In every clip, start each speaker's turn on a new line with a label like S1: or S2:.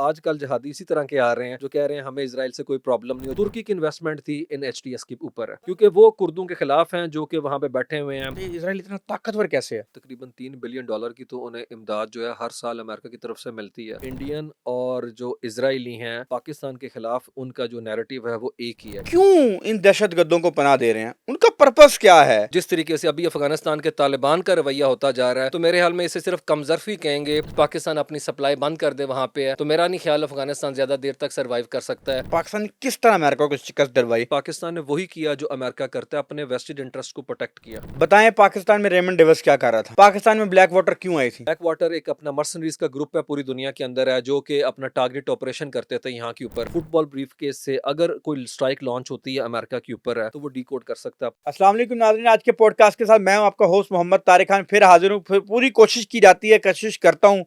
S1: आजकल जिहादी इसी तरह के आ रहे हैं जो कह रहे हैं हमें इजराइल से कोई प्रॉब्लम नहीं हो। तुर्की की इन्वेस्टमेंट थी इन एचटीएस के ऊपर क्योंकि वो कुर्दों के खिलाफ हैं जो कि वहां पे बैठे हुए हैं।
S2: तो इसराइल इतना ताकतवर कैसे है?
S1: तकरीबन $3 बिलियन की तो उन्हें इमदाद जो है हर साल अमेरिका की तरफ से मिलती है। इंडियन और जो इजरायली हैं पाकिस्तान के खिलाफ उनका जो नैरेटिव है वो एक ही है।
S2: क्यों इन दहशतगर्दों को पनाह दे रहे हैं? उनका पर्पस क्या है?
S1: जिस तरीके से अभी अफगानिस्तान के तालिबान का रवैया होता जा रहा है तो मेरे ख्याल में इसे सिर्फ कमजरफी कहेंगे। पाकिस्तान अपनी सप्लाई बंद कर दे वहां पे है तो मेरा नहीं ख्याल अफगानिस्तान ज्यादा देर तक सर्वाइव कर सकता है।
S2: पाकिस्तान ने किस तरह अमेरिका को शिकस्त दिलवाई?
S1: पाकिस्तान ने वही किया जो अमेरिका करता है, अपने वेस्टेड इंटरेस्ट को प्रोटेक्ट किया।
S2: बताएं पाकिस्तान में रेमंड डेविस क्या कर रहा था? पाकिस्तान में ब्लैक वाटर क्यों आई थी?
S1: ब्लैक वाटर एक अपना मर्सनरीज का ग्रुप है पूरी दुनिया के अंदर है जो कि अपना टारगेट ऑपरेशन करते थे यहाँ के ऊपर। फुटबॉल ब्रीफ केस से अगर कोई स्ट्राइक लॉन्च होती है अमेरिका के ऊपर है तो वो डीकोड कर सकता है।
S2: अस्सलाम वालेकुम नाज़रीन, आज के पॉडकास्ट के साथ मैं हूं आपका होस्ट मोहम्मद तारिक खान फिर हाजिर हूं। फिर पूरी कोशिश की जाती है, कोशिश करता हूं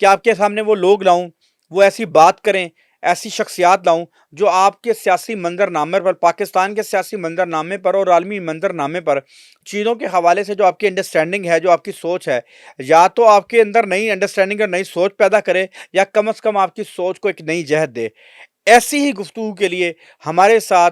S2: कि आपके सामने वो लोग लाऊं, वो ऐसी बात करें, ऐसी शख्सियात लाऊं जो आपके सियासी मंजरनामे पर, पाकिस्तान के सियासी मंजरनामे पर और आलमी मंजरनामे पर चीज़ों के हवाले से जो आपकी अंडरस्टैंडिंग है, जो आपकी सोच है, या तो आपके अंदर नई अंडरस्टैंडिंग और नई सोच पैदा करे या कम अज़ कम आपकी सोच को एक नई जहत दे। ऐसी ही गुफ्तगू के लिए हमारे साथ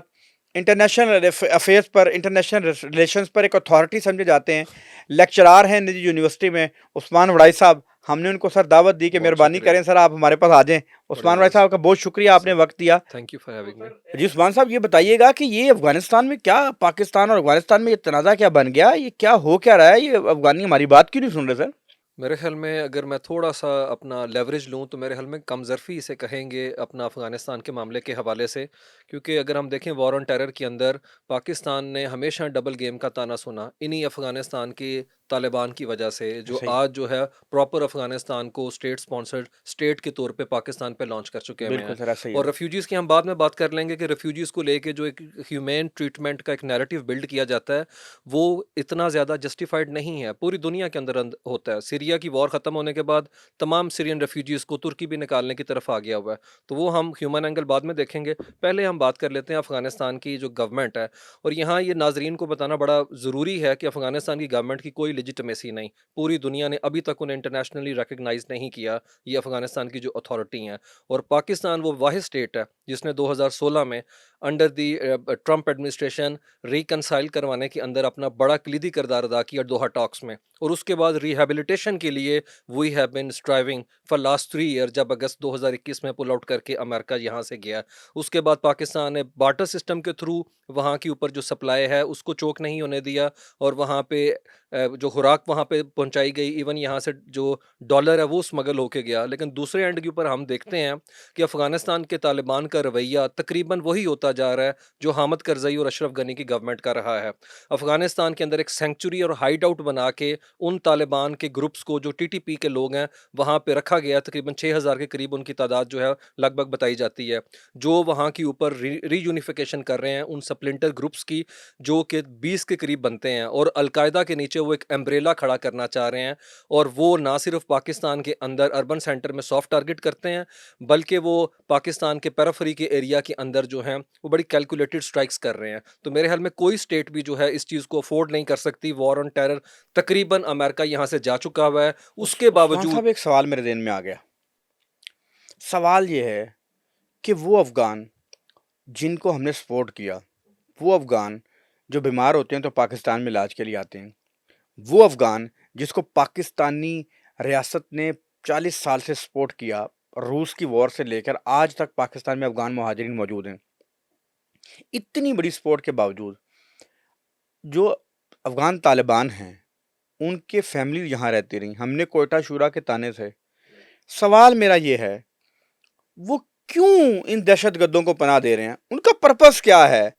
S2: इंटरनेशनल अफेयर्स पर, इंटरनेशनल रिलेशंस पर एक अथॉरिटी समझे जाते हैं, लेक्चरार हैं निजी यूनिवर्सिटी में, उस्मान वड़ाई साहब। हमने उनको सर दावत दी कि मेहरबानी करें सर आप हमारे पास आ जाएं। उस्मान वड़ाई साहब का बहुत शुक्रिया, आपने वक्त दिया।
S1: Thank you for having me.
S2: जी उस्मान साहब, ये बताइएगा कि ये अफगानिस्तान में क्या, पाकिस्तान और अफगानिस्तान में ये तनाज़ा क्या बन गया? ये क्या हो क्या रहा है? ये अफगानी हमारी बात क्यों नहीं सुन रहे सर?
S1: मेरे ख्याल में अगर मैं थोड़ा सा अपना लेवरेज लूँ तो मेरे ख्याल में कमजरफी इसे कहेंगे अपना अफ़गानिस्तान के मामले के हवाले से। क्योंकि अगर हम देखें वॉर ऑन टेरर के अंदर पाकिस्तान ने हमेशा डबल गेम का ताना सुना इन्हीं अफ़गानिस्तान के तालिबान की वजह से, जो
S2: सही,
S1: आज जो है प्रॉपर अफ़गानिस्तान को स्टेट स्पॉन्सर्ड स्टेट के तौर पे पाकिस्तान पे लॉन्च कर चुके हुए
S2: बिल्कुल
S1: हैं।
S2: सर, ऐसा ही है।
S1: और रेफ्यूजीज़ की हम बाद में बात कर लेंगे कि रेफ्यूजीज़ को लेके जो एक ह्यूमेन ट्रीटमेंट का एक नैरेटिव बिल्ड किया जाता है वो इतना ज़्यादा जस्टिफाइड नहीं है। पूरी दुनिया के अंदर होता है। सीरिया की वॉर ख़त्म होने के बाद तमाम सीरियन रेफ्यूजीज़ को तुर्की भी निकालने की तरफ आ गया हुआ है। तो वो हम ह्यूमन एंगल बाद में देखेंगे। पहले हम बात कर लेते हैं अफ़गानिस्तान की जो गवर्नमेंट है। और यहाँ ये नाज़रीन को बताना बड़ा ज़रूरी है कि अफ़गानिस्तान की गवर्नमेंट की कोई लेजिटिमेसी नहीं। पूरी दुनिया ने अभी तक उन्हें इंटरनेशनली रिकॉग्नाइज़ नहीं किया, ये अफ़गानिस्तान की जो अथॉरिटी हैं। और पाकिस्तान वो वाहिद स्टेट है जिसने 2016 में under the Trump administration reconcile करवाने के अंदर अपना बड़ा कलीदी किरदार अदा किया दोहा टॉक्स में। और उसके बाद रिहेबिलिटेशन के लिए we have been striving for last 3 year, जब अगस्त 2021 में पुल आउट करके अमेरिका यहाँ से गया। उसके बाद पाकिस्तान ने बार्टर सिस्टम के थ्रू वहाँ के ऊपर जो सप्लाई है उसको चोक नहीं होने दिया। और वहाँ पे जो खुराक वहाँ पे पहुँचाई गई, इवन यहाँ से जो डॉलर है वो स्मगल होके गया। लेकिन दूसरे एंड के ऊपर हम देखते हैं कि अफ़गानिस्तान के तालिबान का रवैया तकरीबन वही होता जा रहा है जो हामिद करज़ई और अशरफ गनी की गवर्नमेंट का रहा है। अफ़गानिस्तान के अंदर एक सेंचुरी और हाइड आउट बना के उन तालिबान के ग्रुप्स को, जो टीटीपी के लोग हैं, वहाँ पे रखा गया। तकरीबन 6000 के करीब उनकी तादाद जो है लगभग बताई जाती है, जो वहाँ के ऊपर रीयूनिफिकेशन कर रहे हैं उन स्प्लिंटर ग्रुप्स की, जो कि 20 के करीब बनते हैं। और अलकायदा के नीचे वो एक एम्ब्रेला खड़ा करना चाह रहे हैं। और वो ना सिर्फ पाकिस्तान के अंदर अर्बन सेंटर में सॉफ्ट टारगेट करते हैं, बल्कि वो पाकिस्तान के पेरिफेरी के एरिया के अंदर जो हैं वो बड़ी कैलकुलेटेड स्ट्राइक्स कर रहे हैं। तो मेरे ख्याल में कोई स्टेट भी जो है इस चीज़ को अफोर्ड नहीं कर सकती। वॉर ऑन टेरर तकरीबन अमेरिका यहाँ से जा चुका हुआ है, उसके
S2: उस्मान
S1: बावजूद।
S2: साहब, एक सवाल मेरे ज़हन में आ गया। सवाल ये है कि वो अफ़गान जिनको हमने सपोर्ट किया, वो अफ़गान जो बीमार होते हैं तो पाकिस्तान में इलाज के लिए आते हैं, वो अफ़गान जिसको पाकिस्तानी रियासत ने 40 साल से सपोर्ट किया, रूस की वॉर से लेकर आज तक पाकिस्तान में अफ़गान मुहाजिरीन मौजूद हैं। इतनी बड़ी सपोर्ट के बावजूद जो अफ़गान तालिबान हैं, उनके फैमिली यहाँ रहती रहीं। हमने कोयटा शूरा के ताने से, सवाल मेरा ये है, वो क्यों इन दहशतगर्दों को पनाह दे रहे हैं? उनका पर्पस क्या है?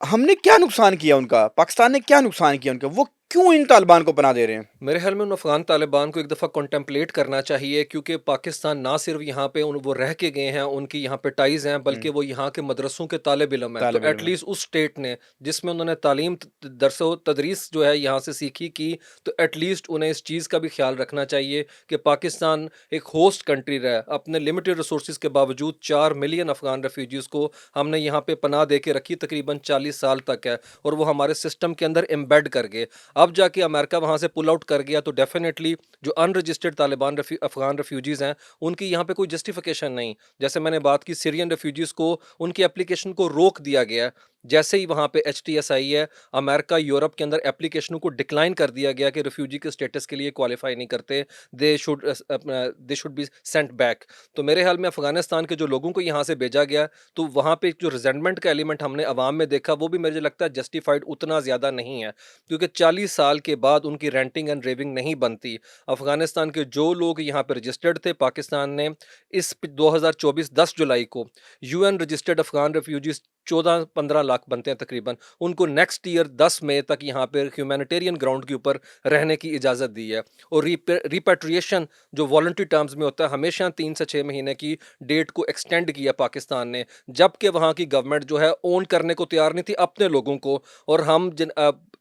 S2: हमने क्या नुकसान किया उनका? पाकिस्तान ने क्या नुकसान किया उनका? वो क्यों इन तालिबान को पनाह दे रहे हैं?
S1: मेरे ख्याल में उन अफ़गान तालिबान को एक दफ़ा कॉन्टेम्पलेट करना चाहिए, क्योंकि पाकिस्तान ना सिर्फ यहाँ पे वो रह के गए हैं, उनकी यहाँ पे टाइज़ हैं, बल्कि वो यहाँ के मदरसों के तालिब इल्म हैं। तो
S2: तालिब इल्म है।
S1: एटलीस्ट उस स्टेट ने जिसमें उन्होंने तालीम दरसो तदरीस जो है यहाँ से सीखी की, तो एटलीस्ट उन्हें इस चीज़ का भी ख्याल रखना चाहिए कि पाकिस्तान एक होस्ट कंट्री रहा। अपने लिमिटेड रिसोर्स के बावजूद 4 मिलियन अफ़गान रेफ्यूजीज़ को हमने यहाँ पे पनाह दे के रखी, तकरीबन 40 साल तक है। और वो हमारे सिस्टम के अंदर एम्बेड कर गए। अब जाके अमेरिका वहाँ से पुल आउट कर गया तो डेफिनेटली जो अनरजिस्टर्ड तालिबान अफ़गान रेफ्यूजीज़ हैं, उनकी यहाँ पे कोई जस्टिफिकेशन नहीं। जैसे मैंने बात की सीरियन रेफ्यूजीज़ को उनकी एप्लीकेशन को रोक दिया गया है। जैसे ही वहाँ पे एचटीएस आई है, अमेरिका, यूरोप के अंदर एप्लीकेशनों को डिक्लाइन कर दिया गया कि रेफ्यूजी के स्टेटस के लिए क्वालिफाई नहीं करते, they should be sent back. तो मेरे ख्याल में अफ़गानिस्तान के जो लोगों को यहाँ से भेजा गया, तो वहाँ पे जो रिज़ेंटमेंट का एलिमेंट हमने अवाम में देखा, वो भी मुझे लगता है जस्टिफाइड उतना ज़्यादा नहीं है, क्योंकि 40 साल के बाद उनकी रेंटिंग एंड रेविंग नहीं बनती। अफ़गानिस्तान के जो लोग यहाँ पे रजिस्टर्ड थे, पाकिस्तान ने इस 2024 10 जुलाई को UN registered Afghan refugees 14-15 lakh बनते हैं तकरीबन, उनको नेक्स्ट ईयर 10 मई तक यहाँ पे ह्यूमैनिटेरियन ग्राउंड के ऊपर रहने की इजाज़त दी है। और रिपेट्रिएशन जो वॉलंटरी टर्म्स में होता है, हमेशा 3 से 6 महीने की डेट को एक्सटेंड किया पाकिस्तान ने, जबकि वहाँ की गवर्नमेंट जो है ओन करने को तैयार नहीं थी अपने लोगों को, और हम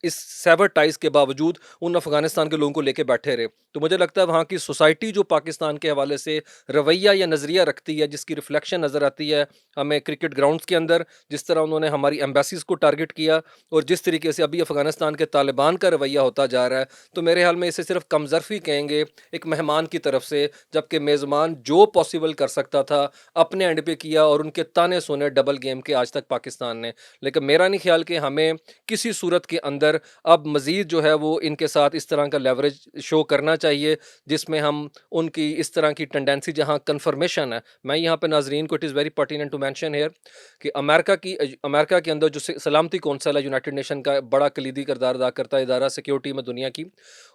S1: इस सेवर टाइज के बावजूद उन अफगानिस्तान के लोगों को लेके बैठे रहे। तो मुझे लगता है वहाँ की सोसाइटी जो पाकिस्तान के हवाले से रवैया या नज़रिया रखती है, जिसकी रिफ्लेक्शन नज़र आती है हमें क्रिकेट ग्राउंड्स के अंदर, जिस तरह उन्होंने हमारी एम्बेसीज को टारगेट किया और जिस तरीके से अभी अफगानिस्तान के तालिबान का रवैया होता जा रहा है, तो मेरे ख्याल में इसे सिर्फ कमजरफी कहेंगे एक मेहमान की तरफ से, जबकि मेज़बान जो पॉसिबल कर सकता था अपने एंड पे किया और उनके ताने सुने डबल गेम के आज तक पाकिस्तान ने। लेकिन मेरा नहीं ख्याल कि हमें किसी सूरत के अंदर अब मज़ीद जो है वो इनके साथ इस तरह का लेवरेज शो करना चाहिए, जिसमें हम उनकी इस तरह की टेंडेंसी जहाँ कन्फर्मेशन है। मैं यहाँ पे नाजरीन को, it is very pertinent to mention here कि अमेरिका के अंदर जो सलामती कौंसल है यूनाइटेड नेशन का बड़ा कलीदी किरदार अदा करता है इदारा सिक्योरिटी में दुनिया की,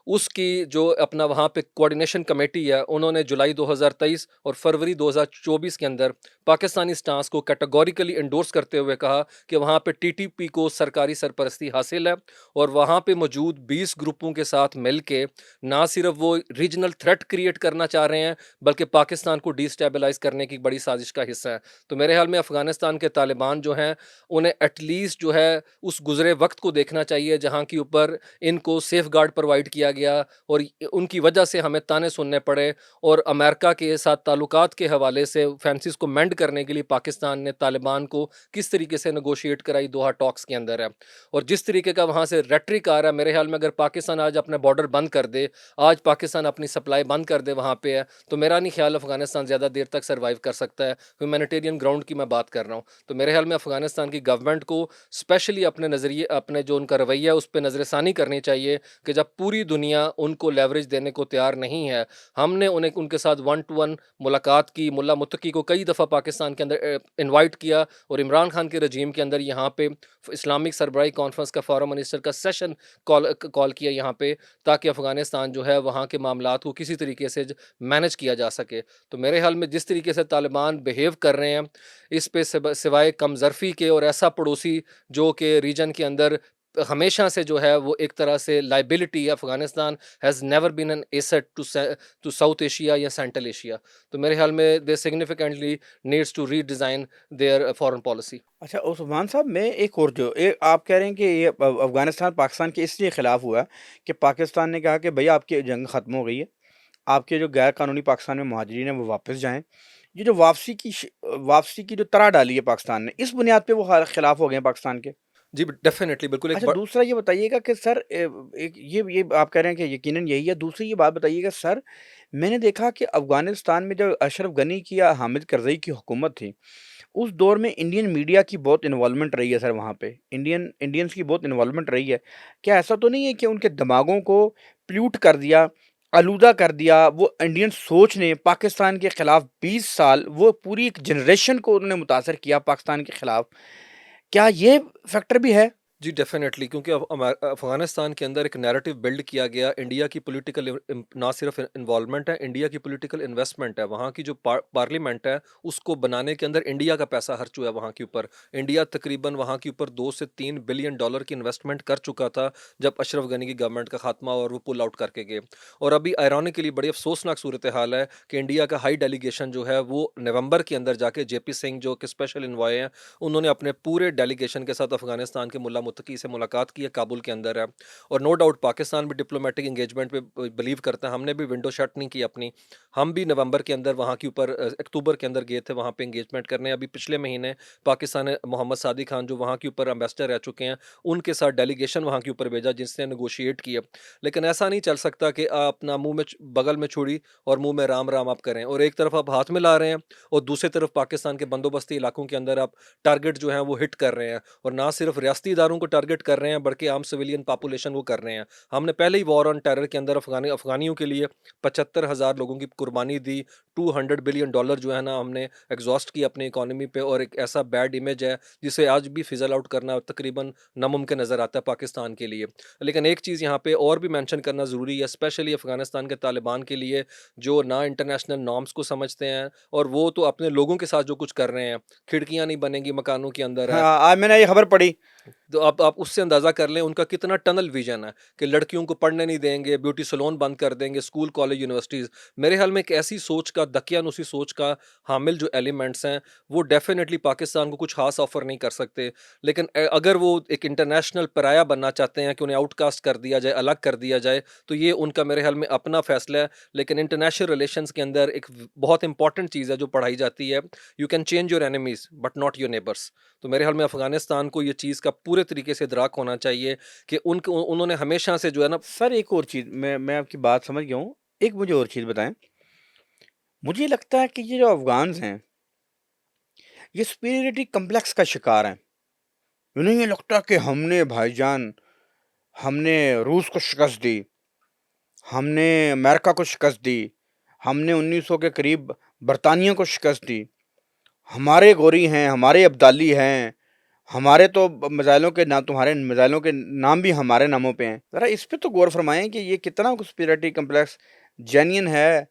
S1: उसकी जो अपना वहाँ पे कोऑर्डिनेशन कमेटी है, उन्होंने जुलाई 2023 और फरवरी 2024 के अंदर पाकिस्तानी स्टांस को कैटेगोरिकली एंडोर्स करते हुए कहा कि वहाँ पे टीटीपी को सरकारी सरपरस्ती हासिल है और वहाँ पे मौजूद 20 ग्रुपों के साथ मिल के ना सिर्फ वो रीजनल थ्रेट क्रिएट करना चाह रहे हैं, बल्कि पाकिस्तान को डिस्टेबलाइज करने की बड़ी साजिश का हिस्सा है। तो मेरे ख्याल में अफगानिस्तान के तालिबान जो हैं, उन्हें एटलीस्ट जो है उस गुजरे वक्त को देखना चाहिए जहाँ के ऊपर इनको सेफ गार्ड प्रोवाइड किया गया और उनकी वजह से हमें ताने सुनने पड़े, और अमेरिका के साथ ताल्लुकात के हवाले से फैंसीज को मेंड करने के लिए पाकिस्तान ने तालिबान को किस तरीके से नेगोशिएट कराई दोहा टॉक्स के अंदर है। और जिस तरीके का वहाँ से रेटरिक आ रहा है, मेरे ख्याल में अगर पाकिस्तान आज अपने बॉर्डर बंद कर दे, आज पाकिस्तान अपनी सप्लाई बंद कर दे वहाँ पे है, तो मेरा नहीं ख्याल अफगानिस्तान ज़्यादा देर तक सर्वाइव कर सकता है। ह्यूमैनिटेरियन ग्राउंड की मैं बात कर रहा हूँ। तो मेरे ख्याल में अफगानिस्तान की गवर्नमेंट को स्पेशली अपने नज़रिए, अपने जो उनका रवैया है उस पर नज़रसानी करनी चाहिए कि जब पूरी दुनिया उनको लेवरेज देने को तैयार नहीं है, हमने उन्हें उनके साथ 1-to-1 मुलाकात की। मुल्ला मुत्तकी को कई दफ़ा पाकिस्तान के अंदर इनवाइट किया और इमरान खान के रजीम के अंदर यहाँ पे इस्लामिक सरबराही कॉन्फ्रेंस का फॉरेन मिनिस्टर का सेशन कॉल किया यहाँ पे, ताकि अफगानिस्तान जो है वहाँ के मामलात को किसी तरीके से मैनेज किया जा सके। तो मेरे ख्याल में जिस तरीके से तालिबान बिहेव कर रहे हैं, इस पे सिवाय कमजरफी के और ऐसा पड़ोसी जो कि रीजन के अंदर हमेशा से जो है वो एक तरह से लाइबिलिटी है, Afghanistan has never been an asset to South Asia या सेंट्रल एशिया। तो मेरे ख्याल में they significantly needs to redesign their foreign policy.
S2: अच्छा उस्मान साहब, मैं एक और जो आप कह रहे हैं कि ये अफ़गानिस्तान पाकिस्तान के इसलिए ख़िलाफ़ हुआ कि पाकिस्तान ने कहा कि भैया आपकी जंग ख़त्म हो गई है, आपके जो गैर कानूनी पाकिस्तान में मुहाजिरीन हैं वो वापस जाएँ। ये जो वापसी की जो तरह डाली है पाकिस्तान ने, इस बुनियाद पे वो ख़िलाफ़ हो गए हैं पाकिस्तान के।
S1: जी, डेफ़िनेटली बिल्कुल एक
S2: अच्छा दूसरा ये बताइएगा कि सर एक ये आप कह रहे हैं कि यकीनन यही है। दूसरी ये बात बताइएगा सर, मैंने देखा कि अफ़गानिस्तान में जब अशरफ गनी की या हामिद करज़ई की हुकूमत थी, उस दौर में इंडियन मीडिया की बहुत इन्वॉल्वमेंट रही है सर वहाँ पे। इंडियंस की बहुत इन्वॉल्वमेंट रही है। क्या ऐसा तो नहीं है कि उनके दिमागों को पोल्यूट कर दिया, आलूदा कर दिया, वो इंडियन सोच ने पाकिस्तान के खिलाफ 20 साल वो पूरी एक जनरेशन को उन्होंने मुतासर किया पाकिस्तान के खिलाफ। क्या ये फैक्टर भी है?
S1: जी, डेफ़िनेटली, क्योंकि अफ़गानिस्तान के अंदर एक नैरेटिव बिल्ड किया गया इंडिया की पॉलिटिकल ना सिर्फ इन्वॉल्वमेंट है, इंडिया की पॉलिटिकल इन्वेस्टमेंट है। वहाँ की जो पार्लियामेंट है, उसको बनाने के अंदर इंडिया का पैसा खर्च हुआ है वहाँ के ऊपर। इंडिया तकरीबन वहाँ के ऊपर 2 से 3 बिलियन डॉलर की इन्वेस्टमेंट कर चुका था जब अशरफ गनी की गवर्नमेंट का खात्मा और वो पुल आउट करके गए। और अभी आयरॉनिकली बड़ी अफसोसनाक सूरत हाल है कि इंडिया का हाई डेलीगेशन जो है वो नवंबर के अंदर जाके जेपी सिंह जो कि स्पेशल एनवॉय हैं, उन्होंने अपने पूरे डेलीगेशन के साथ अफगानिस्तान के मुल्ला मुत्तकी से मुलाकात की है, काबुल के अंदर है। और नो डाउट पाकिस्तान भी डिप्लोमेटिक एंगेजमेंट पे बिलीव करता है, हमने भी विंडो शट नहीं की अपनी। हम भी नवंबर के अंदर वहाँ के ऊपर अक्टूबर के अंदर गए थे वहाँ पे एंगेजमेंट करने। अभी पिछले महीने पाकिस्तान ने मोहम्मद सादी खान जो वहाँ के ऊपर एम्बेसडर रह चुके हैं, उनके साथ डेलीगेशन वहाँ के ऊपर भेजा जिसने नेगोशिएट किया। लेकिन ऐसा नहीं चल सकता कि आप अपना मुँह में बगल में छुरी और मुँह में राम राम आप करें, और एक तरफ आप हाथ मिला रहे हैं और दूसरी तरफ पाकिस्तान के बंदोबस्ती इलाकों के अंदर आप टारगेट जो हैं वो हिट कर रहे हैं, और ना सिर्फ रियासती इदारों को टारगेट कर रहे हैं बल्कि आम सिविलियन पॉपुलेशन को कर रहे हैं। हमने पहले ही वॉर ऑन टेरर के अंदर अफगानियों के लिए 75,000 लोगों की कुर्बानी दी। $200 बिलियन जो है ना हमने एग्जॉस्ट की अपनी इकोनॉमी पे, और एक ऐसा बैड इमेज है जिसे आज भी फिजल आउट करना तकरीबन नामुमकिन नज़र आता है पाकिस्तान के लिए। लेकिन एक चीज़ यहाँ पे और भी मेंशन करना ज़रूरी है, स्पेशली अफगानिस्तान के तालिबान के लिए, जो ना इंटरनेशनल नॉर्म्स को समझते हैं, और वो तो अपने लोगों के साथ जो कुछ कर रहे हैं, खिड़कियां नहीं बनेंगी मकानों के अंदर है।
S2: हाँ, आज मैंने ये खबर पढ़ी।
S1: तो आप उससे अंदाज़ा कर लें उनका कितना टनल विजन है कि लड़कियों को पढ़ने नहीं देंगे, ब्यूटी सैलून बंद कर देंगे, स्कूल, कॉलेज, यूनिवर्सिटीज़। मेरे ख्याल में एक ऐसी सोच का, दकियानुसी सोच का हामिल जो एलिमेंट्स हैं, वो डेफ़िनेटली पाकिस्तान को कुछ ख़ास ऑफ़र नहीं कर सकते। लेकिन अगर वो एक इंटरनेशनल पराया बनना चाहते हैं कि उन्हें आउटकास्ट कर दिया जाए, अलग कर दिया जाए, तो ये उनका मेरे ख्याल में अपना फ़ैसला है। लेकिन इंटरनेशनल रिलेशंस के अंदर एक बहुत इंपॉर्टेंट चीज़ है जो पढ़ाई जाती है, you can change your enemies but not your neighbours. तो मेरे ख्याल में अफ़गानिस्तान को ये चीज़ का पूरे तरीके से इदराक होना चाहिए कि उन्होंने हमेशा से जो है ना।
S2: सर एक और चीज़, मैं आपकी बात समझ गया हूँ। एक मुझे और चीज़ बताएँ। मुझे लगता है कि ये जो अफ़गान्स हैं, ये सुपीरियरिटी कॉम्प्लेक्स का शिकार हैं। इन्हें ये लगता है कि हमने भाईजान, हमने रूस को शिकस्त दी, हमने अमेरिका को शिकस्त दी, हमने 1900 के करीब बरतानिया को शिकस्त दी। हमारे गोरी हैं, हमारे अब्दाली हैं, हमारे तो मिसाइलों के ना, तुम्हारे मिसाइलों के नाम भी हमारे नामों पे हैं। ज़रा इस पे तो गौर फरमाएँ कि ये कितना कॉन्स्पिरेसी कॉम्प्लेक्स जेन्युइन है,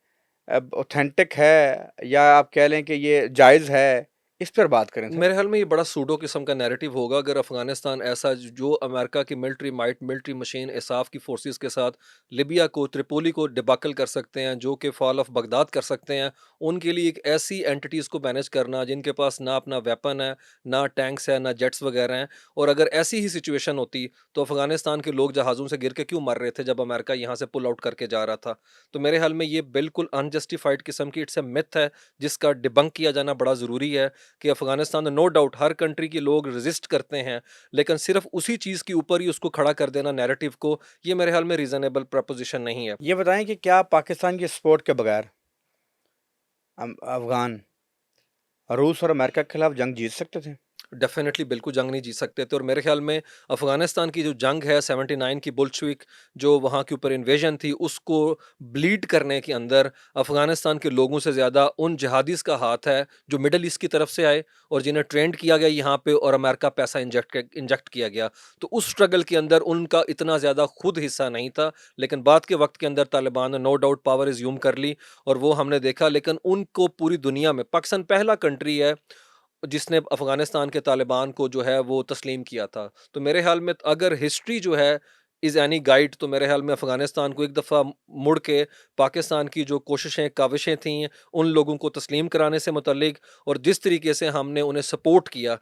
S2: ऑथेंटिक है, या आप कह लें कि ये जायज़ है? इस पर बात करें सर।
S1: मेरे ख्याल में ये बड़ा सूडो किस्म का नैरेटिव होगा अगर अफगानिस्तान ऐसा जो अमेरिका की मिलिट्री माइट, मिलिट्री मशीन, इसाफ की फोर्सेस के साथ लिबिया को, त्रिपोली को डिबाकल कर सकते हैं, जो कि फॉल ऑफ बगदाद कर सकते हैं। उनके लिए एक ऐसी एंटिटीज़ को मैनेज करना जिनके पास ना अपना वेपन है, ना टैंक्स है, ना जेट्स वगैरह हैं, और अगर ऐसी ही सिचुएशन होती तो अफगानिस्तान के लोग जहाज़ों से गिर के क्यों मर रहे थे जब अमेरिका यहाँ से पुल आउट करके जा रहा था। तो मेरे ख्याल में ये बिल्कुल अनजस्टिफाइड किस्म की इट्स ए मिथ है, जिसका डिबंक किया जाना बड़ा ज़रूरी है कि अफ़गानिस्तान में नो डाउट हर कंट्री के लोग रेज़िस्ट करते हैं, लेकिन सिर्फ़ उसी चीज़ के ऊपर ही उसको खड़ा कर देना नैरेटिव को, ये मेरे ख़्याल में रीज़नेबल प्रपोज़िशन नहीं है।
S2: ये बताएँ कि क्या पाकिस्तान की सपोर्ट के बगैर अफ़गान रूस और अमेरिका के खिलाफ जंग जीत सकते थे?
S1: डेफ़िनेटली बिल्कुल जंग नहीं जीत सकते थे, और मेरे ख़्याल में अफ़गानिस्तान की जो जंग है 79 की बोल्शेविक जो वहाँ के ऊपर इन्वेजन थी, उसको ब्लीड करने के अंदर अफ़गानिस्तान के लोगों से ज़्यादा उन जिहादीज़ का हाथ है जो मिडल ईस्ट की तरफ से आए और जिन्हें ट्रेंड किया गया यहाँ पे, और अमेरिका पैसा इंजेक्ट किया गया। तो उस स्ट्रगल के अंदर उनका इतना ज़्यादा खुद हिस्सा नहीं था, लेकिन बाद के वक़्त के अंदर तालिबान ने नो डाउट पावर अज़्यूम कर ली और वो हमने देखा। लेकिन उनको पूरी दुनिया में पाकिस्तान पहला कंट्री है जिसने अफ़गानिस्तान के तालिबान को जो है वो तस्लीम किया था। तो मेरे ख़्याल में अगर हिस्ट्री जो है इज़ एनी गाइड, तो मेरे ख़्याल में अफ़गानिस्तान को एक दफ़ा मुड़ के पाकिस्तान की जो कोशिशें, काविशें थीं, उन लोगों को तस्लीम कराने से मुतल्लिक, और जिस तरीके से हमने उन्हें सपोर्ट किया,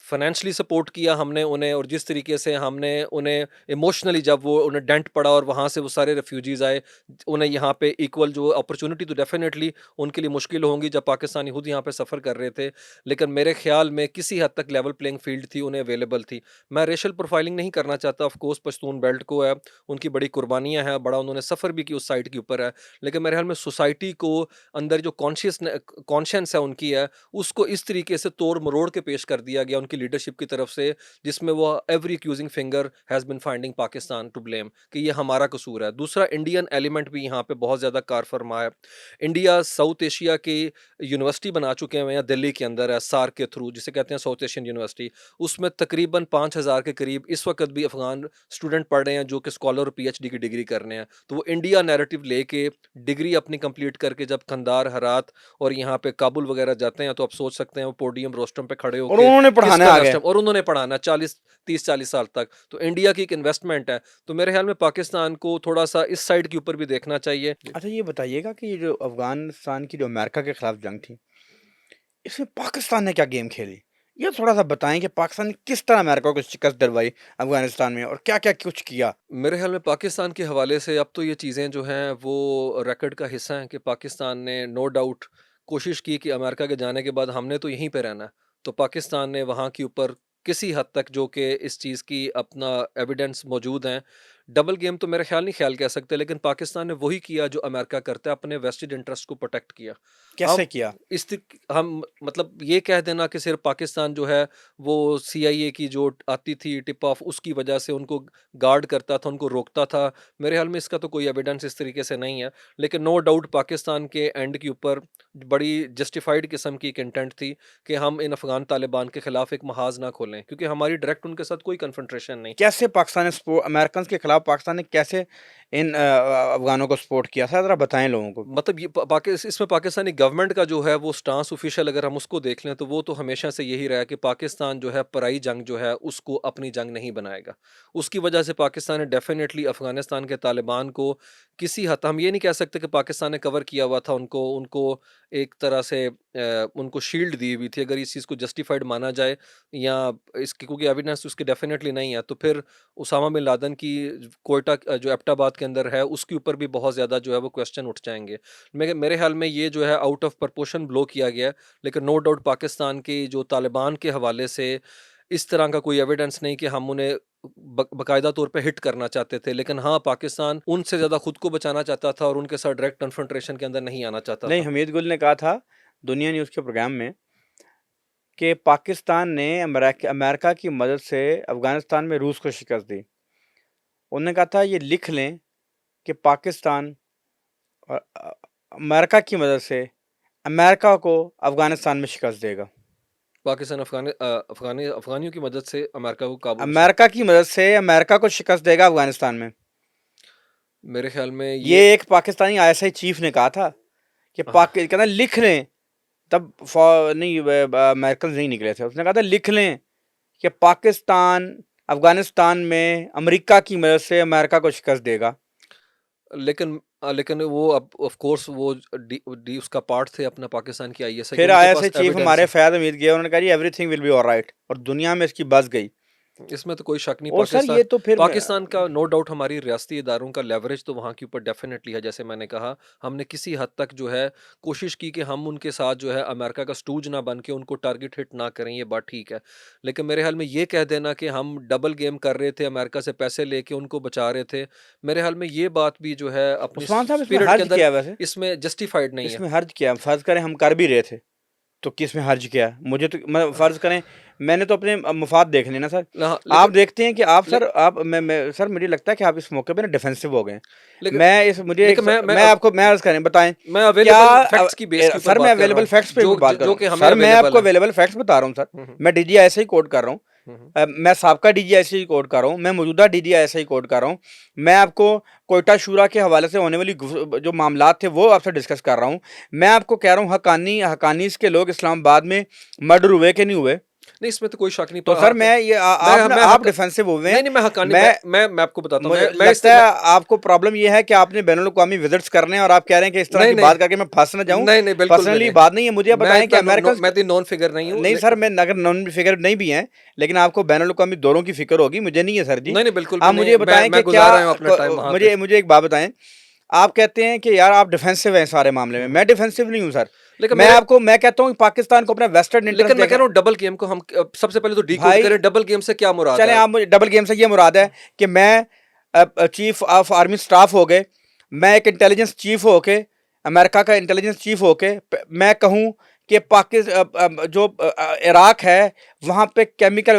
S1: फाइनेंशियली सपोर्ट किया हमने उन्हें, और जिस तरीके से हमने उन्हें इमोशनली, जब वो उन्हें डेंट पड़ा और वहाँ से वो सारे रेफ्यूजीज़ आए, उन्हें यहाँ पे इक्वल जो अपॉर्चुनिटी, तो डेफ़िनेटली उनके लिए मुश्किल होंगी जब पाकिस्तानी खुद यहाँ पे सफ़र कर रहे थे। लेकिन मेरे ख़्याल में किसी हद तक लेवल प्लेइंग फ़ील्ड थी, उन्हें अवेलेबल थी। मैं रेशियल प्रोफाइलिंग नहीं करना चाहता, ऑफ़ कोर्स पश्तून बेल्ट को है, उनकी बड़ी कुर्बानियाँ हैं, बड़ा उन्होंने सफ़र भी की उस साइड के ऊपर है। लेकिन मेरे ख़्याल में सोसाइटी को अंदर जो कॉन्शियंस है उनकी है, उसको इस तरीके से तोड़-मरोड़ के पेश कर दिया गया उनकी लीडरशिप की तरफ से, जिसमें वो every accusing finger has been finding Pakistan to blame कि ये हमारा कसूर है। दूसरा इंडियन एलिमेंट भी यहाँ पे बहुत ज़्यादा कार फरमा है। इंडिया साउथ एशिया की यूनिवर्सिटी बना चुके हैं यहाँ दिल्ली के अंदर है, सार्क के थ्रू, जिसे कहते हैं साउथ एशियन यूनिवर्सिटी। उसमें तकरीबन 5,000 के करीब इस वक़्त भी अफ़गान स्टूडेंट पढ़ रहे हैं जो कि स्कॉलर और पीएचडी की डिग्री कर रहे हैं। तो वो इंडिया नैरेटिव लेके डिग्री अपनी कंप्लीट करके जब कंधार, हेरात और यहाँ पे काबुल वगैरह जाते हैं, तो आप सोच सकते हैं वो पोडियम रोस्टम पे खड़े
S2: और
S1: होके
S2: उन्होंने
S1: किस
S2: पढ़ाना है
S1: तरह
S2: आगे।
S1: से, और उन्होंने पढ़ाना 30-40 साल तक। तो इंडिया की एक इन्वेस्टमेंट है। तो मेरे ख्याल में पाकिस्तान को थोड़ा-सा इस साइड के ऊपर भी देखना चाहिए। जी।
S2: अच्छा ये बताइएगा कि ये जो अफ़गानिस्तान की जो अमेरिका के खिलाफ जंग थी, इसमें पाकिस्तान ने क्या गेम खेली? ये थोड़ा-सा बताएँ कि पाकिस्तान ने किस तरह अमेरिका को शिकस्त दिलवाई अफ़गानिस्तान में और क्या-क्या कुछ किया?
S1: मेरे ख़्याल में पाकिस्तान के हवाले से अब तो ये चीज़ें जो हैं वो रिकॉर्ड का हिस्सा हैं कि पाकिस्तान ने नो डाउट कोशिश की कि अमेरिका के जाने के बाद हमने तो यहीं पे रहना है। तो पाकिस्तान ने वहाँ के ऊपर किसी हद तक जो कि इस चीज़ की अपना एविडेंस मौजूद हैं। डबल गेम तो मेरा ख़्याल नहीं ख़्याल कह सकते, लेकिन पाकिस्तान ने वही किया जो अमेरिका करता है, अपने वेस्टेड इंटरेस्ट को प्रोटेक्ट किया।
S2: कैसे
S1: हम
S2: किया?
S1: इस हम मतलब ये कह देना कि सिर्फ पाकिस्तान जो है वो सीआईए की जो आती थी टिप ऑफ, उसकी वजह से उनको गार्ड करता था, उनको रोकता था। मेरे ख़्याल में इसका तो कोई एविडेंस इस तरीके से नहीं है। लेकिन नो डाउट पाकिस्तान के एंड के ऊपर बड़ी जस्टिफाइड किस्म की एक इंटेंट थी कि हम इन अफ़गान तालिबान के खिलाफ एक महाज़ ना खोलें, क्योंकि हमारी डायरेक्ट उनके साथ कोई कन्फ्रंटेशन नहीं।
S2: कैसे पाकिस्तान ने अमेरिकन्स के खिलाफ पाकिस्तान ने कैसे इन अफ़गानों को सपोर्ट किया? ज़रा बताएँ लोगों को।
S1: मतलब ये इसमें पाकिस्तानी गवर्नमेंट का जो है वो स्टांस ऑफिशियल अगर हम उसको देख लें, तो वो तो हमेशा से यही रहा है कि पाकिस्तान जो है पराई जंग जो है उसको अपनी जंग नहीं बनाएगा। उसकी वजह से पाकिस्तान ने डेफिनेटली अफगानिस्तान के तालिबान को किसी हद, हम ये नहीं कह सकते कि पाकिस्तान ने कवर किया हुआ था उनको, उनको एक तरह से उनको शील्ड दी हुई थी, अगर इस चीज़ को जस्टिफाइड माना जाए, या इसकी क्योंकि एविडेंस उसकी डेफिनेटली नहीं है, तो फिर उसामा बिन लादेन की कोयटा जो एबटाबाद के अंदर है उसके ऊपर भी बहुत ज़्यादा जो है वो क्वेश्चन उठ जाएंगे। मेरे ख्याल में ये जो है आउट ऑफ प्रपोर्शन ब्लो किया गया है। लेकिन नो डाउट पाकिस्तान की जो तालिबान के हवाले से इस तरह का कोई एविडेंस नहीं कि हम उन्हें बाकायदा तौर पे हिट करना चाहते थे, लेकिन हाँ, पाकिस्तान उनसे ज़्यादा खुद को बचाना चाहता था और उनके साथ डायरेक्ट कन्फ्रंटेशन के अंदर नहीं आना चाहता
S2: नहीं,
S1: था।
S2: हमीद गुल ने कहा था दुनिया न्यूज़ के प्रोग्राम में कि पाकिस्तान ने अमेरिका की मदद से अफ़गानिस्तान में रूस को शिकस्त दी। उन्होंने कहा था ये लिख लें कि पाकिस्तान अमेरिका की मदद से अमेरिका को अफ़गानिस्तान में शिकस्त देगा।
S1: पाकिस्तान अफगानियों की मदद से अमेरिका को काबू में
S2: अमेरिका की मदद से अमेरिका को शिकस्त देगा अफ़गानिस्तान में।
S1: मेरे ख्याल में
S2: ये एक पाकिस्तानी आईएसआई चीफ ने कहा था कि
S1: हाँ,
S2: कहना लिख लें, तब नहीं अमेरिकन नहीं निकले थे। उसने कहा था लिख लें कि पाकिस्तान अफ़गानिस्तान में अमेरिका की मदद से अमेरिका को शिकस्त देगा।
S1: लेकिन वो अब ऑफ कोर्स वो डी उसका पार्ट थे अपना पाकिस्तान की आईएसआई के,
S2: फिर
S1: उनके
S2: आईएसआई
S1: पास
S2: चीफ
S1: एविडेंस
S2: हमारे
S1: है।
S2: फैयाद हमीद गए, उन्होंने कहा जी एवरीथिंग विल बी ऑलराइट, और दुनिया में इसकी बज़ गई।
S1: इसमें तो कोई शक नहीं।
S2: और सर ये तो फिर
S1: पाकिस्तान का नो डाउट हमारी रियासती इदारों का लेवरेज तो वहाँ के ऊपर डेफिनेटली है। जैसे मैंने कहा, हमने किसी हद तक जो है कोशिश की कि हम उनके साथ जो है अमेरिका का स्टूज ना बन के उनको टारगेट हिट ना करें, ये बात ठीक है। लेकिन मेरे ख्याल में ये कह देना कि हम डबल गेम कर रहे थे, अमेरिका से पैसे लेके उनको बचा रहे थे, मेरे ख्याल में ये बात भी जो है अपनी
S2: उस्मान साहब इसमें
S1: स्पिरिट के
S2: हर्ज
S1: अंदर
S2: किया है वैसे,
S1: इसमें जस्टिफाइड नहीं है।
S2: इसमें हर्ज किया, फर्ज करें हम कर भी रहे थे तो किस में हर्ज किया? मुझे तो मतलब फर्ज करें मैंने तो अपने मफाद देखने ना सर।
S1: हाँ,
S2: आप
S1: लेकिन
S2: देखते हैं कि आप
S1: ले,
S2: सर आप मैं सर मुझे लगता है कि आप इस मौके पे ना डिफेंसिव हो गए हैं।
S1: लेकिन
S2: मैं इस मुझे एक
S1: लेकिन
S2: मैं आपको मैं अर्ज करें बताएं
S1: मैं
S2: क्या
S1: अवेलेबल फैक्ट्स की बेस के ऊपर
S2: सर मैं
S1: बात कर रहा
S2: अवेलेबल
S1: हूँ,
S2: फैक्ट्स पे बात कर रहा
S1: जो
S2: हूँ
S1: कि हमें
S2: सर, मैं
S1: अवेलेबल
S2: आपको
S1: है।
S2: अवेलेबल फैक्ट्स बता रहा हूँ सर।
S1: हम्म,
S2: मैं डीजीआईएसआई कोड कर रहा हूँ।
S1: हम्म,
S2: मैं साबका डीजीआईएसआई कोड कर रहा हूँ, मैं मौजूदा डीजीआईएसआई कोड कर रहा हूँ। मैं आपको कोयटा शूरा के हवाले से होने वाली जो मामलात थे वो आपसे डिस्कस कर रहा हूँ। मैं आपको कह रहा हूँ हकानीस के लोग इस्लामाबाद में मर्डर हुए कि नहीं हुए?
S1: नहीं, इसमें तो कोई शक नहीं।
S2: तो सर मैं ये
S1: मैं
S2: आप
S1: हक
S2: डिफेंसिव हुए
S1: नहीं
S2: हैं।
S1: नहीं, मैं हकानी
S2: मैं
S1: मैं आपको बताता हूँ।
S2: मुझे
S1: मैं इस
S2: लगता है आपको प्रॉब्लम ये है कि आपने बैनुल-अक़वामी विजिट्स करने हैं और आप कह रहे हैं कि इस तरह
S1: नहीं
S2: की
S1: नहीं
S2: बात करके मैं फंस ना जाऊं।
S1: नहीं नहीं, बिल्कुल भी
S2: पर्सनली
S1: नहीं।
S2: बात नहीं है। मुझे
S1: मैं
S2: बताएं कि
S1: इतना
S2: अमेरिकन
S1: मैं इतनी नॉन फिगर नहीं हूँ।
S2: नहीं सर, मैं अगर नॉन फिगर नहीं भी हैं, लेकिन आपको बैनुल-अक़वामी दौरों की फिक्र होगी, मुझे नहीं है सर जी।
S1: नहीं नहीं, बिल्कुल भी
S2: आप
S1: नहीं।
S2: मुझे बताएं कि
S1: मैं
S2: क्या
S1: गुजार रहा हूँ अपना टाइम वहां पे।
S2: मुझे एक बात बताएं। आप कहते हैं कि यार आप डिफेंसिव हैं सारे मामले में,
S1: हम्म,
S2: मैं डिफेंसिव नहीं हूं सर।
S1: लेकिन मेरे
S2: मैं कहता हूँ पाकिस्तान को अपना वेस्टर्न इंटरेस्ट
S1: लेकिन मैं कह
S2: देखना।
S1: रहा हूँ डबल गेम को हम सबसे पहले तो डीकोड
S2: भाई
S1: करें। डबल गेम से क्या मुराद
S2: चलें,
S1: है?
S2: आप मुझे डबल गेम से ये मुराद है कि मैं चीफ ऑफ आर्मी स्टाफ हो गए, मैं एक इंटेलिजेंस चीफ हो के, अमेरिका का इंटेलिजेंस चीफ हो के मैं कहूँ कि पाकिस्तान जो इराक है वहाँ पे chemical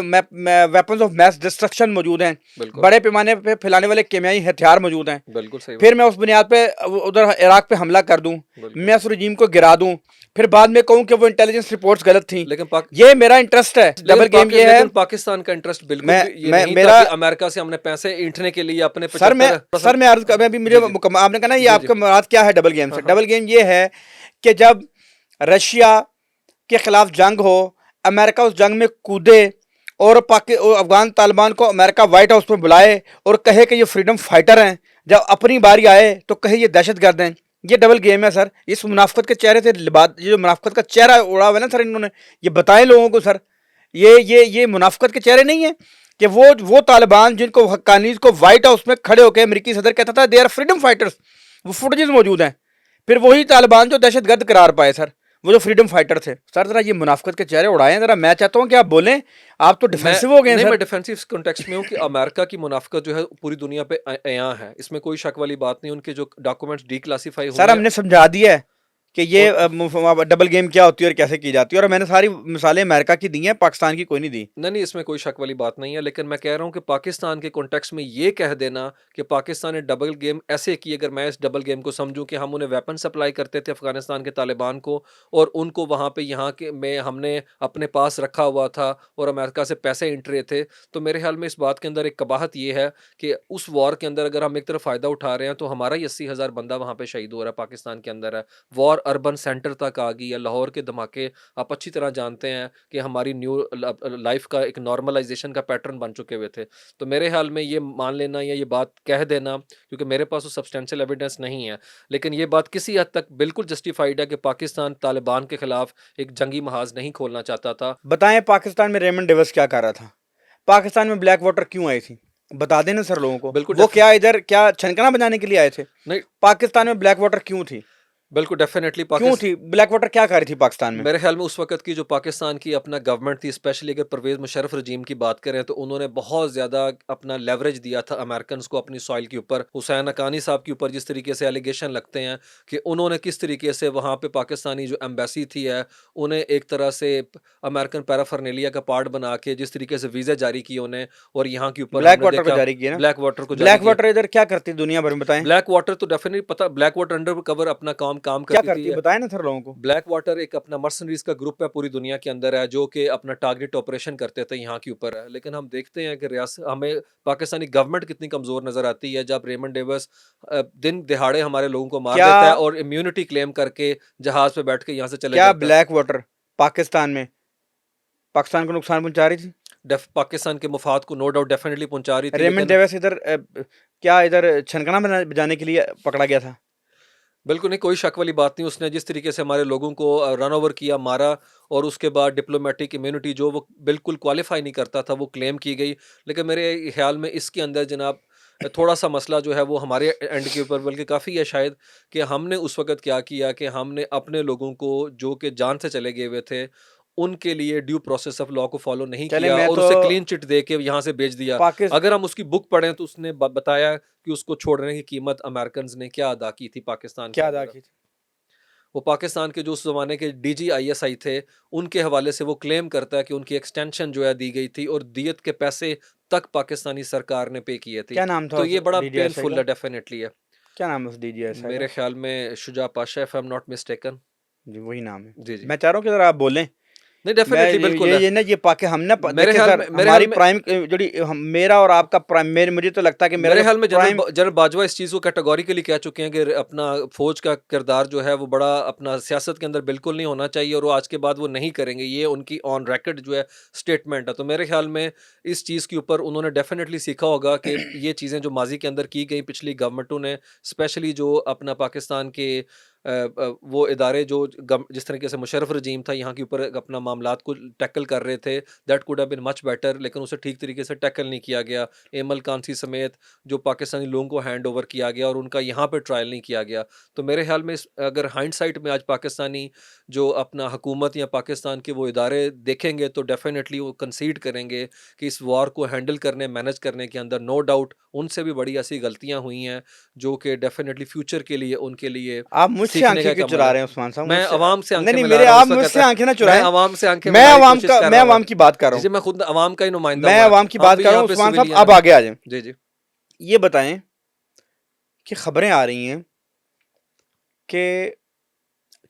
S2: weapons of mass destruction मौजूद हैं,
S1: बिल्कुल
S2: बड़े पैमाने पे फैलाने वाले केमियाई हथियार मौजूद हैं।
S1: बिल्कुल सही
S2: फिर
S1: बात।
S2: मैं उस बुनियाद पे उधर इराक पे हमला कर दूं,
S1: बिल्कुल।
S2: मैं उस रजीम को गिरा दूं, फिर बाद में कहूं कि वो इंटेलिजेंस रिपोर्ट्स गलत थी।
S1: लेकिन
S2: ये मेरा इंटरेस्ट है। डबल गेम ये है।
S1: लेकिन पाकिस्तान का इंटरेस्ट बिल्कुल
S2: मैं
S1: भी ये
S2: मैं
S1: नहीं था
S2: मेरा
S1: कि अमेरिका से हमने पैसे ऐंठने के लिए अपने
S2: सर मैं
S1: 75%।
S2: अर्ज कर, मैं अभी मुझे
S1: जी जी
S2: आपने कहा ना ये
S1: जी जी।
S2: आपका मुराद क्या है डबल गेम
S1: हाँ
S2: से?
S1: हाँ।
S2: डबल गेम ये है कि जब रशिया के खिलाफ जंग हो, अमेरिका उस जंग में कूदे और अफगान तालिबान को अमेरिका व्हाइट हाउस में बुलाए और कहे कि ये फ्रीडम फाइटर हैं, जब अपनी बारी आए तो कहे ये दहशतगर्द हैं। ये डबल गेम है सर। इस मुनाफिकत के चेहरे से ये जो मुनाफिकत का चेहरा उड़ा हुआ है ना सर इन्होंने, ये बताएं लोगों को सर। ये मुनाफिकत के चेहरे नहीं है कि वो तालिबान जिनको हक्कानी को व्हाइट हाउस में खड़े होकर अमेरिकी सदर कहता था दे आर फ्रीडम फाइटर्स, वो फुटेजेस मौजूद हैं। फिर वही तालिबान जो दहशतगर्द करार पाए सर, वो जो फ्रीडम फाइटर थे सर। जरा ये मुनाफिकत के चेहरे उड़ाए हैं जरा, मैं चाहता हूं कि आप बोलें, आप तो
S1: मैं
S2: डिफेंसिव हो गए हैं
S1: नहीं,
S2: सर।
S1: मैं डिफेंसिव कॉन्टेक्स्ट में हूँ कि अमेरिका की मुनाफिकत जो है पूरी दुनिया पे अयां है, इसमें कोई शक वाली बात नहीं। उनके जो डॉक्यूमेंट्स डीक्लासिफाई
S2: सर
S1: हुए हैं
S2: हमने समझा दिया है कि ये
S1: और
S2: डबल गेम क्या होती है और कैसे की जाती है, और मैंने सारी मिसालें अमेरिका की दी हैं, पाकिस्तान की कोई नहीं दी।
S1: नहीं, नहीं, इसमें कोई शक वाली बात नहीं है, लेकिन मैं कह रहा हूँ कि पाकिस्तान के कॉन्टेक्स्ट में ये कह देना कि पाकिस्तान ने डबल गेम ऐसे की, अगर मैं इस डबल गेम को समझूँ कि हम उन्हें वेपन सप्लाई करते थे अफ़गानिस्तान के तालिबान को और उनको वहाँ पे यहाँ के में हमने अपने पास रखा हुआ था और अमेरिका से पैसे इंटरे थे, तो मेरे ख़्याल में इस बात के अंदर एक कबाहत ये है कि उस वॉर के अंदर अगर हम एक तरफ फ़ायदा उठा रहे हैं, तो हमारा ही 80,000 बंदा वहाँ पे शहीद हो रहा है, पाकिस्तान के अंदर है। वॉर अर्बन सेंटर तक आ गई है, लाहौर के धमाके आप अच्छी तरह जानते हैं कि हमारी न्यू लाइफ का एक नॉर्मलाइजेशन का पैटर्न बन चुके हुए थे। तो मेरे ख्याल में ये मान लेना या ये बात कह देना, क्योंकि मेरे पास वो सब्सटेंशियल एविडेंस नहीं है, लेकिन ये बात किसी हद तक बिल्कुल जस्टिफाइड है कि पाकिस्तान तालिबान के खिलाफ एक जंगी महाज नहीं खोलना चाहता था।
S2: बताएं पाकिस्तान में रेमंड डेविस क्या कर रहा था, पाकिस्तान में ब्लैक वाटर क्यों आई थी, बता देना सर लोगों को।
S1: बिल्कुल
S2: वो क्या इधर क्या छनकना बजाने के लिए आए थे?
S1: नहीं,
S2: पाकिस्तान में ब्लैक वाटर क्यों थी?
S1: बिल्कुल डेफिनेटली
S2: क्यों थी ब्लैक वाटर, क्या कर रही थी पाकिस्तान में?
S1: मेरे ख्याल में उस वक़्त की जो पाकिस्तान की अपना गवर्नमेंट थी, स्पेशली अगर परवेज़ मुशर्रफ रजीम की बात करें, तो उन्होंने बहुत ज़्यादा अपना लेवरेज दिया था अमेरिकन्स को अपनी सॉइल के ऊपर। हुसैन हक्कानी साहब के ऊपर जिस तरीके से एलिगेशन लगते हैं कि उन्होंने किस तरीके से वहाँ पे पाकिस्तानी जो एम्बेसी थी है, उन्हें एक तरह से अमेरिकन पैराफर्नेलिया का पार्ट बना के जिस तरीके से वीज़ा जारी किए उन्हें, और यहाँ के ऊपर
S2: ब्लैक
S1: हमने
S2: वाटर को
S1: देखा
S2: जारी किया ना?
S1: ब्लैक वाटर को जारी
S2: ब्लैक
S1: किया।
S2: वाटर इधर क्या करती दुनिया भर में, बताएं
S1: ब्लैक वाटर तो डेफिनेटली पता, ब्लैक वाटर अंडर कवर अपना काम काम
S2: क्या
S1: करती थी।
S2: करती है, बताएं ना सर लोगों को।
S1: ब्लैक वाटर एक अपना मर्सनरीज का ग्रुप है पूरी दुनिया के अंदर है, जो कि अपना टारगेट ऑपरेशन करते थे यहाँ के ऊपर है, लेकिन हम देखते हैं कि रियासत हमें पाकिस्तानी गवर्नमेंट कितनी कमज़ोर नज़र आती है जब रेमंड डेविस दिन दिहाड़े हमारे लोगों को मार
S2: क्या
S1: देता है और इम्यूनिटी क्लेम करके जहाज़ पे बैठ के यहाँ से चले
S2: क्या
S1: जाता है।
S2: ब्लैक वाटर पाकिस्तान में पाकिस्तान को नुकसान पहुंचा रही थी?
S1: पाकिस्तान के मुफाद को नो डाउट डेफिनेटली पहुंचा रही थी,
S2: रेमंड
S1: लेकिन
S2: डेविस इधर क्या इधर छनकना बजाने के लिए पकड़ा गया था?
S1: बिल्कुल नहीं, कोई शक वाली बात नहीं। उसने जिस तरीके से हमारे लोगों को रन ओवर किया, मारा, और उसके बाद डिप्लोमेटिक इम्यूनिटी जो वो बिल्कुल क्वालिफ़ाई नहीं करता था, वो क्लेम की गई। लेकिन मेरे ख़्याल में इसके अंदर जनाब थोड़ा-सा मसला जो है वो हमारे एंड के ऊपर बल्कि काफ़ी है शायद, कि हमने उस वक़्त क्या किया कि हमने अपने लोगों को जो कि जान से चले गए हुए थे, उनके लिए ड्यू प्रोसेस ऑफ लॉ को फ़ॉलो नहीं
S2: चले
S1: किया
S2: मैं
S1: और
S2: तो
S1: उसे क्लीन चिट दे के यहाँ से भेज दिया।
S2: पाकिस
S1: अगर हम उसकी बुक पढ़ें तो उसने बताया कि उसको छोड़ने की कीमत अमेरिकन्स ने क्या अदा की थी पाकिस्तान के
S2: क्या अदा
S1: अंदर।
S2: की थी?
S1: वो पाकिस्तान के जो उस ज़माने के डीजीआईएसआई थे, उनके हवाले से वो क्लेम करता है कि उनकी एक्सटेंशन जो है दी गई थी और दियत के पैसे तक पाकिस्तानी सरकार ने पे किए थे।
S2: क्या नाम था
S1: तो
S2: उस
S1: ये बड़ा
S2: डीजीएसआई
S1: पेनफुल
S2: का?
S1: है डेफ़िनेटली है।
S2: क्या नाम है उस डीजीएसआई
S1: मेरे
S2: का?
S1: ख़्याल में Shuja Pasha, if I am not mistaken.
S2: जी वही नाम है।
S1: जी, जी।
S2: मैं चाह रहा हूँ कि जरा आप बोलें।
S1: नहीं,
S2: मैं
S1: डेफ़िनेटली बिल्कुल है।
S2: ये ना ये पाके हमने
S1: मेरे
S2: देखे
S1: ख़्याल
S2: सर,
S1: में मेरे ख़्याल
S2: हमारी
S1: में
S2: प्राइम जोड़ी मेरा और आपका प्राइम, मेरे मुझे तो लगता है कि मेरा
S1: मेरे
S2: जो
S1: ख़्याल में
S2: प्राइम
S1: जनरल बाजवा इस चीज़ को कैटेगोरिकली कह चुके हैं कि अपना फ़ौज का किरदार जो है वो बड़ा अपना सियासत के अंदर बिल्कुल नहीं होना चाहिए और वो आज के बाद वो नहीं करेंगे। ये उनकी ऑन रिकॉर्ड जो है स्टेटमेंट है। तो मेरे ख़्याल में इस चीज़ के ऊपर उन्होंने डेफ़िनेटली सीखा होगा कि ये चीज़ें जो माज़ी के अंदर की गई पिछली गवर्नमेंटों ने, स्पेशली जो अपना पाकिस्तान के वो इदारे जो जिस तरीके से मुशर्रफ रजीम था यहाँ के ऊपर अपना मामलात को टैकल कर रहे थे, that could have been much better, लेकिन उसे ठीक तरीके से टैकल नहीं किया गया। एमल कांसी समेत जो पाकिस्तानी लोगों को हैंड ओवर किया गया और उनका यहाँ पे ट्रायल नहीं किया गया। तो मेरे ख्याल में अगर हाइंडसाइट में आज पाकिस्तानी जो अपना हुकूमत या पाकिस्तान के वो इदारे देखेंगे तो डेफिनेटली वो कंसीड करेंगे कि इस वॉर को हैंडल करने मैनेज करने के अंदर नो डाउट उनसे भी बड़ी ऐसी गलतियां हुई हैं जो कि डेफिनेटली फ्यूचर के लिए उनके लिए
S2: आप मुझसे
S1: सीखने का
S2: आंखें
S1: एक
S2: क्यों
S1: अमल
S2: चुरा
S1: है।
S2: रहे हैं उस्मान साहब
S1: मैं
S2: मुझसे?
S1: अवाम से
S2: नहीं
S1: आंखें
S2: नहीं
S1: मिला
S2: मेरे,
S1: रहा हूँ
S2: आप
S1: इस वक़्त।
S2: मुझसे आंखें ना
S1: मैं
S2: चुराएं।
S1: अवाम से आंखें मिलाने की कोशिश कर
S2: मैं
S1: रहा हूँ।
S2: अवाम की बात कर रहा
S1: जी, जी,
S2: हूँ।
S1: मैं खुद अवाम का ही नुमाइंदा
S2: मैं
S1: हूँ।
S2: अवाम की
S1: हम
S2: बात
S1: भी
S2: कर रहा
S1: यहाँ
S2: हूँ
S1: पे
S2: उस्मान साहब,
S1: सिविलियन
S2: अब
S1: हैं।
S2: आगे आ जाएं।
S1: जी, जी।
S2: ये बताएं कि खबरें आ रही हैं कि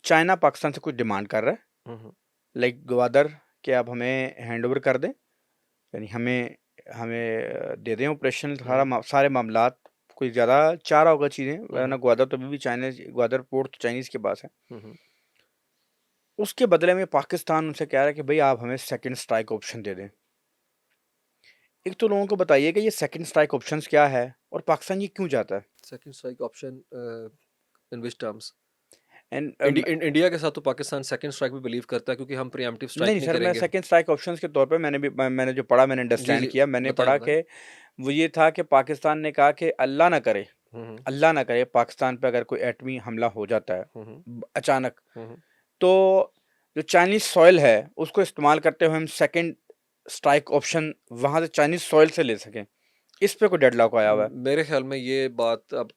S2: चाइना पाकिस्तान से कुछ डिमांड कर रहा है,
S1: हुँ, हुँ।
S2: लाइक गवादर, कि आप हमें हैंड ओवर कर दें, यानी हमें हमें दे दें ऑपरेशन,
S1: हुँ, हुँ।
S2: सारे मामलात। कोई ज़्यादा चाह रहा होगा चीज़ें,
S1: हुँ,
S2: वरना
S1: हुँ।
S2: ग्वादर तो अभी भी चाइनीज, ग्वादर पोर्ट तो चाइनीज़ के पास है।
S1: हुँ, हुँ।
S2: उसके बदले में पाकिस्तान उनसे कह रहा है कि भाई आप हमें सेकंड स्ट्राइक ऑप्शन दे दें। एक तो लोगों को बताइए कि ये सेकंड स्ट्राइक ऑप्शंस क्या है और पाकिस्तान ये क्यों चाहता है?
S1: Second strike option in which terms?
S2: And
S1: India के साथ तो पाकिस्तान सेकंड स्ट्राइक भी बिलीव करता है क्योंकि हम प्रीएम्प्टिव
S2: नहीं
S1: स्ट्राइक
S2: नहीं
S1: नहीं
S2: सर, मैं
S1: करेंगे।
S2: सेकंड स्ट्राइक ऑप्शंस के तौर पे मैंने जो पढ़ा, मैंने
S1: जी,
S2: अंडरस्टैंड
S1: जी।
S2: किया, मैंने
S1: बताएँ,
S2: पढ़ा
S1: बताएँ।
S2: कि वो ये था कि पाकिस्तान ने कहा कि
S1: हुँ, हुँ।
S2: अल्लाह ना करे पाकिस्तान पे अगर कोई एटमी हमला हो जाता है
S1: हुँ, हुँ।
S2: अचानक,
S1: हुँ, हुँ।
S2: तो जो चाइनीज सॉइल है उसको इस्तेमाल करते हुए हम सेकंड स्ट्राइक ऑप्शन वहां से चाइनीज सॉइल से ले सकें, इस पे कोई डेडलॉक आया हुआ है।
S1: मेरे ख़्याल में ये बात अब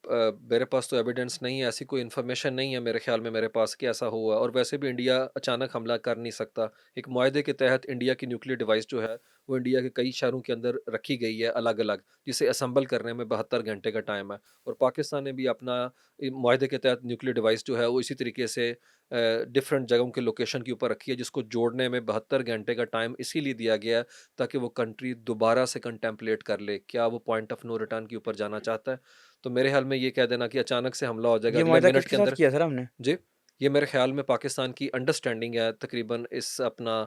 S1: मेरे पास तो एविडेंस नहीं है, ऐसी कोई इन्फॉर्मेशन नहीं है मेरे ख़्याल में मेरे पास कि ऐसा हुआ, और वैसे भी इंडिया अचानक हमला कर नहीं सकता। एक मुआहदे के तहत इंडिया की न्यूक्लियर डिवाइस जो है, वो इंडिया के कई शहरों के अंदर रखी गई है अलग-अलग, जिसे असेंबल करने में 72 घंटे का टाइम है, और पाकिस्तान ने भी अपना मुआहदे के तहत न्यूक्लियर डिवाइस जो है, वो इसी तरीके से डिफरेंट जगहों के लोकेशन के ऊपर रखी है, जिसको जोड़ने में 72 घंटे का टाइम इसीलिए दिया गया है ताकि वो कंट्री दोबारा से कंटेम्पलेट कर ले, क्या वो पॉइंट ऑफ नो रिटर्न के ऊपर जाना चाहता है? तो मेरे ख़्याल में ये कह देना कि अचानक से हमला हो जाएगा
S2: ये
S1: अगले
S2: मुआहदा
S1: मिनट के
S2: किसके साथ
S1: अंदर।
S2: किया सर हमने?
S1: जी, ये मेरे ख़्याल में पाकिस्तान की अंडरस्टैंडिंग है तकरीबन इस अपना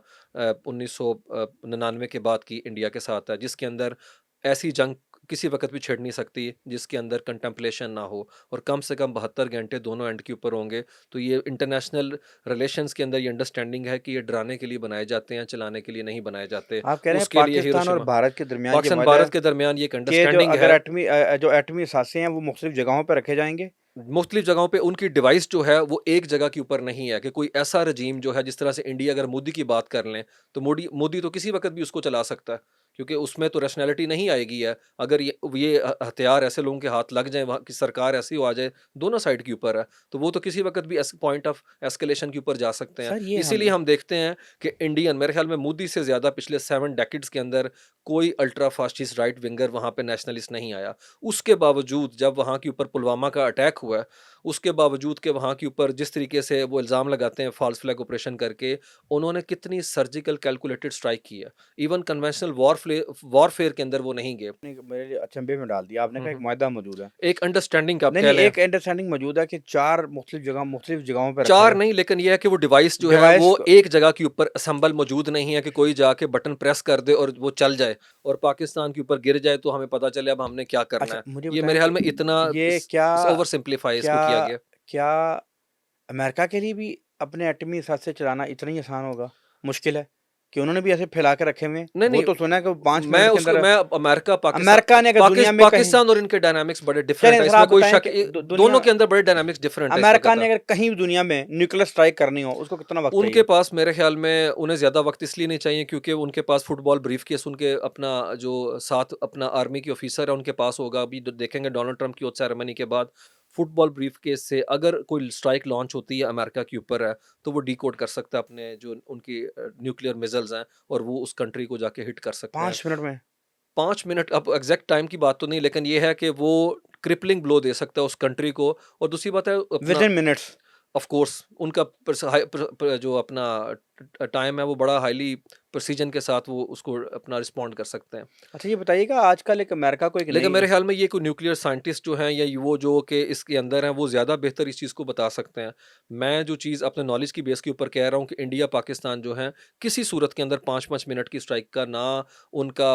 S1: 1999 के बाद की इंडिया के साथ है, जिसके अंदर ऐसी जंग किसी वक़्त भी छिड़ नहीं सकती, जिसके अंदर कंटेम्पलेशन ना हो, और कम से कम 72 घंटे दोनों एंड के ऊपर होंगे। तो ये इंटरनेशनल रिलेशंस के अंदर ये अंडरस्टैंडिंग है कि ये डराने के लिए बनाए जाते हैं, चलाने के लिए नहीं बनाए जाते।
S2: आप कह रहे हैं
S1: उसके लिए
S2: पाकिस्तान और
S1: हिरोशिमा
S2: भारत के दरमियान ये
S1: पाकिस्तान
S2: मुआहदा है
S1: भारत के दरमियान ये एक
S2: कि जो
S1: अंडरस्टैंडिंग
S2: अगर
S1: है।
S2: जो एटमी असासे हैं वो मुख्तलिफ जगहों पर रखे जाएंगे।
S1: मुख्तलिफ जगहों पे उनकी डिवाइस जो है वो एक जगह के ऊपर नहीं है कि कोई ऐसा रजीम जो है, जिस तरह से इंडिया अगर मोदी की बात कर लें, तो मोदी मोदी तो किसी वक़्त भी उसको चला सकता है, क्योंकि उसमें तो रैशनैलिटी नहीं आएगी है। अगर ये हथियार ऐसे लोगों के हाथ लग जाएँ, वहाँ की सरकार ऐसी हो आ जाए, दोनों साइड के ऊपर है, तो वो तो किसी वक़्त भी पॉइंट ऑफ एस्केलेशन के ऊपर जा सकते हैं।
S2: सर ये
S1: इसीलिए
S2: हम
S1: हम देखते हैं कि इंडियन मेरे ख़्याल में मोदी से ज़्यादा पिछले 7 डेकेड्स के अंदर कोई अल्ट्रा फासिस्ट राइट विंगर वहाँ पे नेशनलिस्ट नहीं आया। उसके बावजूद जब वहाँ के ऊपर पुलवामा का अटैक हुआ है, उसके बावजूद कि वहाँ के ऊपर जिस तरीके से वो इल्ज़ाम लगाते हैं फ़ॉल्स फ्लैग ऑपरेशन करके, उन्होंने कितनी सर्जिकल कैलकुलेटेड स्ट्राइक की है। इवन कन्वेंशनल वॉरफेयर के अंदर वो नहीं गए।
S2: ने मेरे लिए अचंभे में डाल दिया, आपने
S1: हुँ,
S2: कहा एक
S1: हुँ।
S2: मुआहदा मौजूद है।
S1: एक अंडरस्टैंडिंग आप
S2: नहीं
S1: कह
S2: नहीं,
S1: लें।
S2: एक अंडरस्टैंडिंग मौजूद है कि 4 मुख्तलिफ जगहों पे रखा
S1: 4
S2: जाए।
S1: नहीं, लेकिन ये है कि वो डिवाइस जो है वो
S2: डिवाइस को
S1: एक जगह के ऊपर असेंबल मौजूद नहीं है कि कोई जाके बटन प्रेस कर दे और वो चल जाए और पाकिस्तान के ऊपर गिर जाए तो हमें पता चले अब हमने क्या करना
S2: अच्छा
S1: है।
S2: मुझे
S1: ये
S2: बताएँ
S1: मेरे ख्याल
S2: कि
S1: में इतना
S2: ये क्या
S1: ओवर सिम्प्लीफाई इसको
S2: क्या
S1: किया गया।
S2: क्या अमेरिका के लिए भी अपने एटमी असासे चलाना इतना ही आसान होगा? मुश्किल है? कि उन्होंने भी ऐसे फैला के रखे हुए हैं?
S1: नहीं,
S2: वो
S1: नहीं,
S2: तो सुना है कि 5
S1: मैं
S2: मिनट के
S1: उसको
S2: अंदर
S1: मैं अमेरिका,
S2: अमेरिका ने अगर दुनिया में कहीं
S1: पाकिस्तान और इनके डायनामिक्स बड़े डिफरेंट
S2: चलें
S1: है,
S2: सर
S1: इसमें
S2: आप
S1: कोई
S2: बताएँ
S1: शक
S2: कि
S1: दोनों
S2: दुनिया
S1: के अंदर बड़े डायनामिक्स डिफरेंट है इस
S2: अमेरिका
S1: वक़्त।
S2: ने अगर कहीं भी दुनिया में न्यूक्लियर स्ट्राइक करनी हो, उसको कितना वक़्त
S1: उनके
S2: चाहिए?
S1: पास मेरे ख़्याल में उन्हें ज़्यादा वक़्त इसलिए नहीं चाहिए क्योंकि उनके पास फुटबॉल ब्रीफ़केस उनके अपना जो साथ अपना आर्मी के ऑफ़िसर है उनके पास होगा। अभी देखेंगे डोनाल्ड ट्रंप की ओथ सेरेमनी के बाद फुटबॉल ब्रीफ़केस से अगर कोई स्ट्राइक लॉन्च होती है अमेरिका के ऊपर है, तो वो डिकोड कर सकता है अपने जो उनकी न्यूक्लियर मिसाइल्स हैं और वो उस कंट्री को जाके हिट कर सकते हैं।
S2: 5 मिनट में?
S1: 5 मिनट, अब एग्ज़ैक्ट टाइम की बात तो नहीं, लेकिन ये है कि वो क्रिपलिंग ब्लो दे सकता है उस कंट्री को। और दूसरी बात है अपना
S2: विदिन मिनट्स?
S1: ऑफ कोर्स उनका जो अपना टाइम है वो बड़ा हाईली प्रिसीजन के साथ वो उसको अपना रिस्पॉन्ड कर सकते हैं।
S2: अच्छा ये बताइएगा आजकल एक अमेरिका को एक
S1: लेकिन
S2: नई
S1: मेरे ख्याल में ये कोई न्यूक्लियर साइंटिस्ट जो हैं या वो जो कि इसके अंदर हैं वो ज़्यादा बेहतर इस चीज़ को बता सकते हैं। मैं जो चीज़ अपने नॉलेज की बेस के ऊपर कह रहा हूँ कि इंडिया पाकिस्तान जो है किसी सूरत के अंदर 5-5 मिनट की स्ट्राइक का ना उनका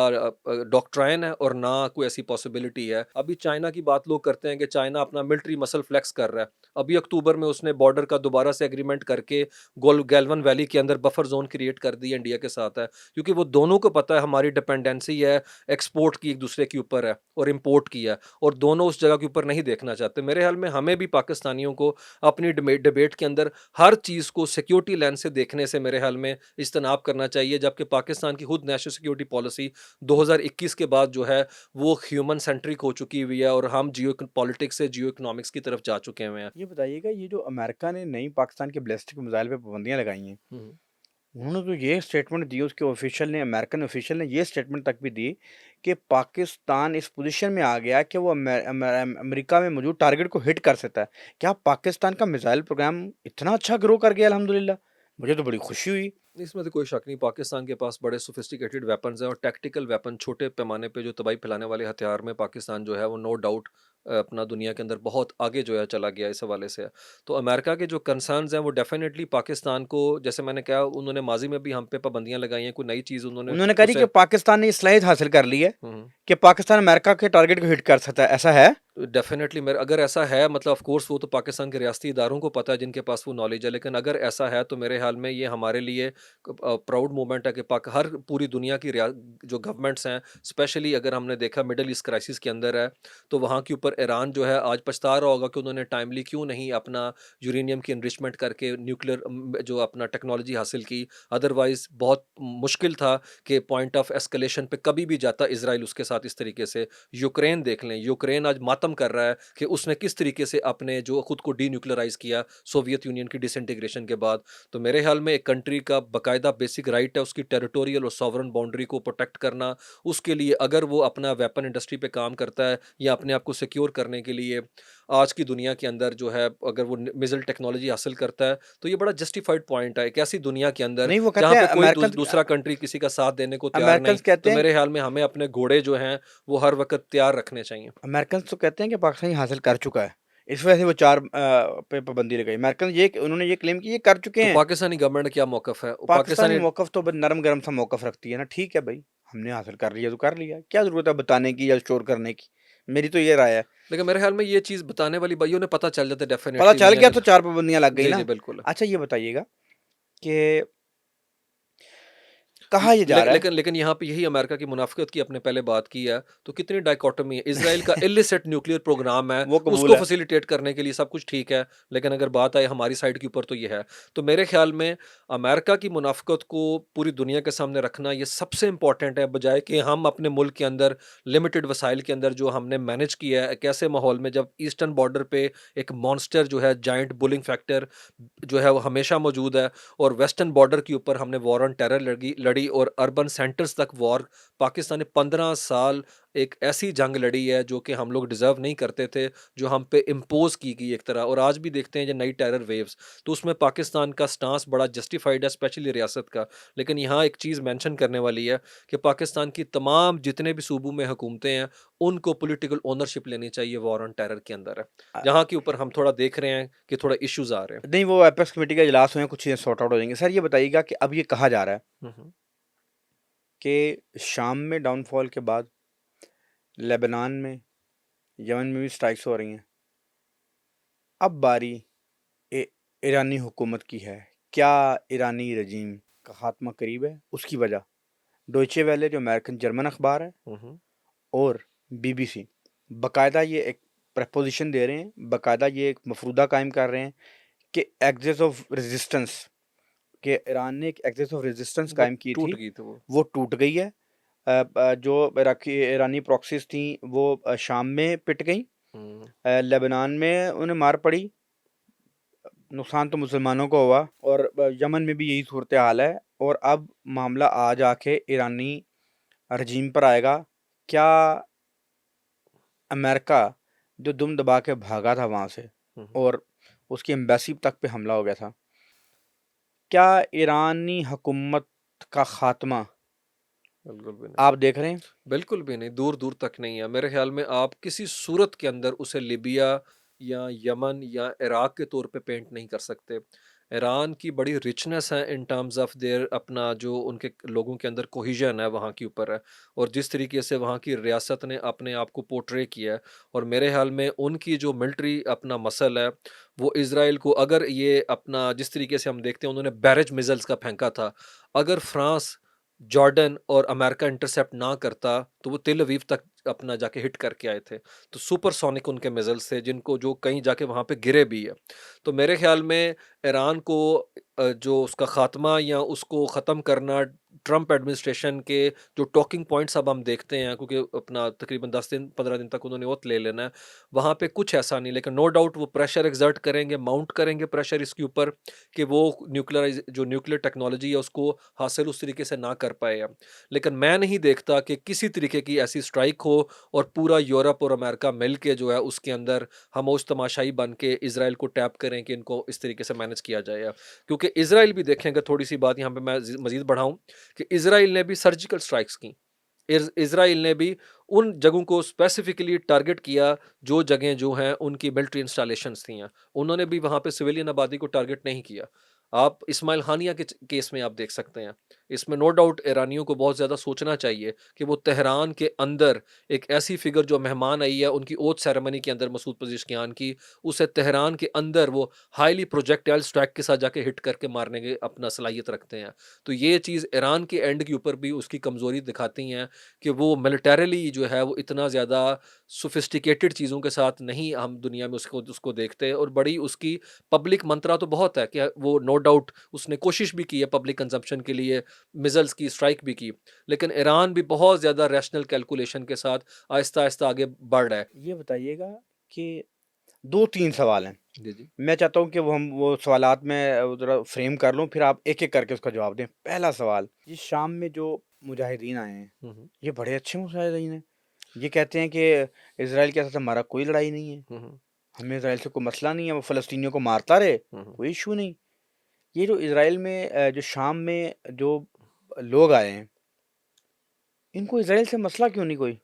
S1: डॉक्ट्राइन है और ना कोई ऐसी पॉसिबिलिटी है। अभी चाइना की बात लोग करते हैं कि चाइना अपना मिलिट्री मसल फ्लेक्स कर रहा है। अभी अक्टूबर में उसने बॉर्डर का दोबारा से एग्रीमेंट करके गैल्वन वैली के अंदर बफर ज़ोन क्रिएट कर दी इंडिया के साथ है। क्योंकि वो दोनों को पता है हमारी डिपेंडेंसी है एक्सपोर्ट की एक दूसरे के ऊपर है और इंपोर्ट की है, और दोनों उस जगह के ऊपर नहीं देखना चाहते। मेरे ख्याल में हमें भी पाकिस्तानियों को अपनी डिबेट के अंदर हर चीज़ को सिक्योरिटी लेंस से देखने से मेरे ख्याल में इज्तनाब करना चाहिए, जबकि पाकिस्तान की खुद नेशनल सिक्योरिटी पॉलिसी 2021 के बाद जो है वो ह्यूमन सेंट्रिक हो चुकी हुई है और हम जियो पॉलिटिक्स से जियो इकोनॉमिक्स की तरफ जा चुके हुए हैं।
S2: ये बताइएगा ये जो अमेरिका ने नई पाकिस्तान के बैलिस्टिक मिसाइल पे पाबंदियाँ लगाई हैं,
S1: हम्म।
S2: उन्होंने तो ये स्टेटमेंट दी, उसके ऑफिशियल ने, अमेरिकन ऑफिशियल ने ये स्टेटमेंट तक भी दी कि पाकिस्तान इस पोजीशन में आ गया कि वो अमेरिका में मौजूद टारगेट को हिट कर सकता है। क्या पाकिस्तान का मिसाइल प्रोग्राम इतना अच्छा ग्रो कर गया अल्हम्दुलिल्लाह? मुझे तो बड़ी खुशी हुई।
S1: इसमें तो कोई शक नहीं, पाकिस्तान के पास बड़े सोफिस्टिकेटेड वेपन्स हैं और टैक्टिकल वेपन छोटे पैमाने पे जो तबाही फैलाने वाले हथियार में पाकिस्तान जो है वो नो डाउट अपना दुनिया के अंदर बहुत आगे जो है चला गया इस हवाले से। तो अमेरिका के जो कंसर्न्स हैं वो डेफ़िनेटली पाकिस्तान को, जैसे मैंने कहा, उन्होंने माज़ी में भी हम पे पाबंदियाँ लगाई हैं, कोई नई चीज़ उन्होंने
S2: उन्होंने कहा जी कि
S1: उसे
S2: पाकिस्तान ने ये सलाहियत हासिल कर ली है
S1: हुँ, हुँ।
S2: कि पाकिस्तान अमेरिका के टारगेट को हिट कर सकता है, ऐसा है?
S1: डेफ़िनेटली मेरा अगर ऐसा है, मतलब ऑफ़ कोर्स वो तो पाकिस्तान के रियासती इदारों को पता है जिनके पास वो नॉलेज है, लेकिन अगर ऐसा है तो मेरे ख़्याल में ये हमारे लिए प्राउड मोमेंट है कि पाक हर पूरी दुनिया की जो गवर्नमेंट्स हैं, स्पेशली अगर हमने देखा मिडल ईस्ट क्राइसिस के अंदर है, तो वहाँ के ऊपर ईरान जो है आज पछता रहा होगा कि उन्होंने टाइमली क्यों नहीं अपना यूरेनियम की एनरिचमेंट करके न्यूक्लियर जो अपना टेक्नोलॉजी हासिल की। अदरवाइज़ बहुत मुश्किल था कि पॉइंट ऑफ एस्केलेशन पे कभी भी जाता इज़राइल उसके साथ इस तरीके से। यूक्रेन देख लें, यूक्रेन आज मातम कर रहा है कि उसने किस तरीके से अपने जो खुद को डीन्यूक्लियराइज़ किया सोवियत यूनियन की डिसइंटीग्रेशन के बाद। तो मेरे ख़्याल में एक कंट्री का बाकायदा बेसिक राइट है उसकी टेरिटोरियल और सॉवरेन बाउंड्री को प्रोटेक्ट करना। उसके लिए अगर वो अपना वेपन इंडस्ट्री पे काम करता है या अपने आप को सिक्योर करने के लिए आज की दुनिया के अंदर जो है अगर वो मिसाइल टेक्नोलॉजी हासिल करता है, तो ये बड़ा जस्टिफाइड पॉइंट है। एक ऐसी दुनिया के अंदर
S2: नहीं, वो
S1: जहाँ
S2: कहते हैं
S1: पे कोई
S2: अमेरिकन
S1: दूसरा कंट्री किसी का साथ देने को तैयार नहीं,
S2: अमेरिकन्स कहते
S1: तो
S2: हैं
S1: मेरे ख़्याल में हमें अपने घोड़े जो हैं वो हर वक़्त तैयार रखने चाहिए।
S2: अमेरिकन्स तो कहते हैं कि पाकिस्तान ये हासिल कर चुका है। इस वजह से वो 4 पे पाबंदी लगाई। अमेरिकन ये उन्होंने ये क्लेम किया ये कर चुके
S1: तो
S2: हैं।
S1: पाकिस्तानी गवर्नमेंट का क्या मौक़िफ़ है?
S2: पाकिस्तानी
S1: पाकिस्तानी
S2: मौक़िफ़ तो ब नरम-गरम सा मौक़िफ़ रखती है ना, ठीक है भई, हमने हासिल कर लिया तो कर लिया। क्या ज़रूरत है बताने की या स्टोर करने की? मेरी तो ये राय है।
S1: लेकिन मेरे ख़्याल में ये चीज़ बताने वाली भाइयों ने पता चल जाता है
S2: पता
S1: डेफ़िनेटली
S2: चल
S1: दुनिया
S2: गया
S1: के।
S2: तो 4 पाबंदियाँ लग गई
S1: जी, जी,
S2: ना।
S1: बिल्कुल।
S2: अच्छा ये बताइएगा कि कहा ये जा रहा है
S1: लेकिन लेकिन यहाँ पे यही अमेरिका की मुनाफ़िकत की आपने पहले बात की है, तो कितनी डायकॉटमी है। इज़राइल का इल्लिसिट न्यूक्लियर प्रोग्राम है,
S2: वो कबूल
S1: उसको
S2: है।
S1: फ़ैसिलिटेट करने के लिए सब कुछ ठीक है, लेकिन अगर बात आए हमारी साइड के ऊपर तो ये है। तो मेरे ख़्याल में अमेरिका की मुनाफ़िकत को पूरी दुनिया के सामने रखना ये सबसे इम्पोर्टेंट है, बजाए कि हम अपने मुल्क के अंदर लिमिटेड वसाइल के अंदर जो हमने मैनेज किया है, एक ऐसे माहौल में जब ईस्टर्न बॉर्डर पे एक मॉन्स्टर जो है, जायंट बुलिंग फैक्टर जो है वो हमेशा मौजूद है, और वेस्टर्न बॉर्डर के ऊपर हमने वॉर ऑन टेरर लड़ी लड़ी और अर्बन सेंटर्स तक वॉर। पाकिस्तान ने 15 साल एक ऐसी जंग लड़ी है जो कि हम लोग डिज़र्व नहीं करते थे, जो हम पे इम्पोज़ की गई एक तरह, और आज भी देखते हैं ये नई टेरर वेव्स, तो उसमें पाकिस्तान का स्टांस बड़ा जस्टिफाइड है, स्पेशली रियासत का। लेकिन यहाँ एक चीज़ मेंशन करने वाली है कि पाकिस्तान की तमाम जितने भी सूबों में हुकूमतें हैं, उनको पॉलिटिकल ओनरशिप लेनी चाहिए वॉर ऑन टेरर के अंदर है।
S2: अ,
S1: जहाँ के ऊपर हम थोड़ा देख रहे हैं कि थोड़ा इश्यूज़ आ रहे हैं।
S2: नहीं वो एपेक्स कमेटी का इजलास हुए कुछ चीज़ें सॉर्ट आउट हो जाएँगी। सर ये बताइएगा कि अब ये कहा जा रहा है
S1: हुँ, हुँ।
S2: कि शाम में डाउनफॉल के बाद लेबनान में, यमन में भी स्ट्राइक्स हो रही हैं। अब बारी ए ईरानी हुकूमत की है। क्या ईरानी रजीम का ख़ात्मा करीब है? उसकी वजह डॉइचे वेले जो अमेरिकन जर्मन अखबार है
S1: हुँ, हुँ।
S2: और बीबीसी बाकायदा ये एक प्रपोज़िशन दे रहे हैं, बाकायदा ये एक मफरूदा कायम कर रहे हैं कि एक्सिस ऑफ रेजिस्टेंस कि ईरान ने एक एक्सिस ऑफ रेजिस्टेंस
S1: वो
S2: कायम की
S1: टूट
S2: थी,
S1: गई थी वो।
S2: वो टूट गई है। जो इराकी ईरानी प्रॉक्सीज़ थी वो शाम में पिट गईं।
S1: हुँ।
S2: लेबनान में उन्हें मार पड़ी। नुकसान तो मुसलमानों को हुआ और यमन में भी यही सूरत हाल है और अब मामला आज आके ईरानी रजीम पर आएगा। क्या अमेरिका जो दुम दबा के भागा था वहाँ से
S1: हुँ, हुँ।
S2: और उसकी एम्बेसी तक पे हमला हो गया था, क्या ईरानी हुकूमत का खात्मा
S1: बिल्कुल भी नहीं।
S2: आप देख रहे हैं?
S1: बिल्कुल भी नहीं, दूर-दूर तक नहीं है। मेरे ख़्याल में आप किसी सूरत के अंदर उसे लिबिया या यमन या इराक के तौर पे पेंट नहीं कर सकते। ईरान की बड़ी रिचनेस है इन टर्म्स ऑफ देयर अपना जो उनके लोगों के अंदर कोहेजन है वहाँ के ऊपर है, और जिस तरीके से वहाँ की रियासत ने अपने आप को पोर्ट्रे किया है, और मेरे ख़्याल में उनकी जो मिलिट्री अपना मसल है, वो इज़राइल को अगर ये अपना जिस तरीके से हम देखते हैं उन्होंने बैरेज मिसाइल्स का फेंका था। अगर फ्रांस, जॉर्डन और अमेरिका इंटरसेप्ट ना करता, तो वो तेल अवीव तक अपना जाके हिट करके आए थे। तो सुपरसोनिक उनके मिसाइल्स थे जिनको जो कहीं जाके वहाँ पे गिरे भी है। तो मेरे ख़्याल में ईरान को जो उसका ख़ात्मा या उसको ख़त्म करना, ट्रंप एडमिनिस्ट्रेशन के जो टॉकिंग पॉइंट्स अब हम देखते हैं, क्योंकि अपना तकरीबन 10 दिन 15 दिन तक उन्होंने ओथ ले लेना है। वहाँ पे कुछ ऐसा नहीं, लेकिन नो डाउट वो प्रेशर एक्सर्ट करेंगे, माउंट करेंगे प्रेशर इसके ऊपर कि वो न्यूक्लियर टेक्नोलॉजी है उसको हासिल उस तरीके से ना कर पाए हम। लेकिन मैं नहीं देखता कि किसी तरीके की ऐसी स्ट्राइक हो और पूरा यूरोप और अमेरिका मिल के जो है उसके अंदर हम उस तमाशाई बन के इज़राइल को टैप करें कि इनको इस तरीके से मैनेज किया जाए अब। क्योंकि इज़राइल भी देखेंगे, थोड़ी-सी बात यहाँ पे मैं मज़ीद बढ़ाऊँ कि इज़राइल ने भी सर्जिकल स्ट्राइक्स की। इज़राइल ने भी उन जगहों को स्पेसिफिकली टारगेट किया, जो जगहें जो हैं उनकी मिलिट्री इंस्टॉलेशंस थी। उन्होंने भी वहाँ पे सिविलियन आबादी को टारगेट नहीं किया। आप इस्माइल हानिया के केस में आप देख सकते हैं। इसमें नो डाउट ईरानियों को बहुत ज़्यादा सोचना चाहिए कि वो तेहरान के अंदर एक ऐसी फिगर जो मेहमान आई है उनकी ओथ सेरेमनी के अंदर, मसूद पज़ेश्कियान की, उसे तेहरान के अंदर वो हाईली प्रोजेक्टाइल स्ट्राइक के साथ जाके हिट करके मारने की अपना सलाहियत रखते हैं। तो ये चीज़ ईरान के एंड के ऊपर भी उसकी कमज़ोरी दिखाती हैं कि वो मिलिटरीली जो है वो इतना ज़्यादा सोफिस्टिकेटेड चीज़ों के साथ नहीं हम दुनिया में उसको उसको देखते, और बड़ी उसकी पब्लिक मंत्रा तो बहुत है कि वो नो डाउट उसने कोशिश भी की है पब्लिक कंजम्पशन के लिए, मिसाइल्स की स्ट्राइक भी की। लेकिन ईरान भी बहुत ज़्यादा रैशनल कैलकुलेशन के साथ आहिस्ता-आहिस्ता आगे बढ़ रहा है।
S2: ये बताइएगा कि 2-3 सवाल हैं।
S1: जी, जी।
S2: मैं चाहता हूँ कि वो सवालात मैं ज़रा फ्रेम कर लूँ, फिर आप एक-एक करके उसका जवाब दें। पहला सवाल, ये शाम में जो मुजाहिदीन आए हैं,
S1: हुँ, हुँ।
S2: ये बड़े अच्छे मुजाहिदीन हैं। ये कहते हैं कि इज़राइल के साथ हमारा कोई लड़ाई नहीं है,
S1: हुँ, हुँ।
S2: हमें इज़राइल से कोई मसला नहीं है, वो फ़लस्तीनियों को मारता रहे,
S1: हुँ, हुँ।
S2: कोई इश्यू नहीं। ये जो इज़राइल में जो शाम में जो लोग आए हैं, इनको इज़राइल से मसला क्यों नहीं कोई?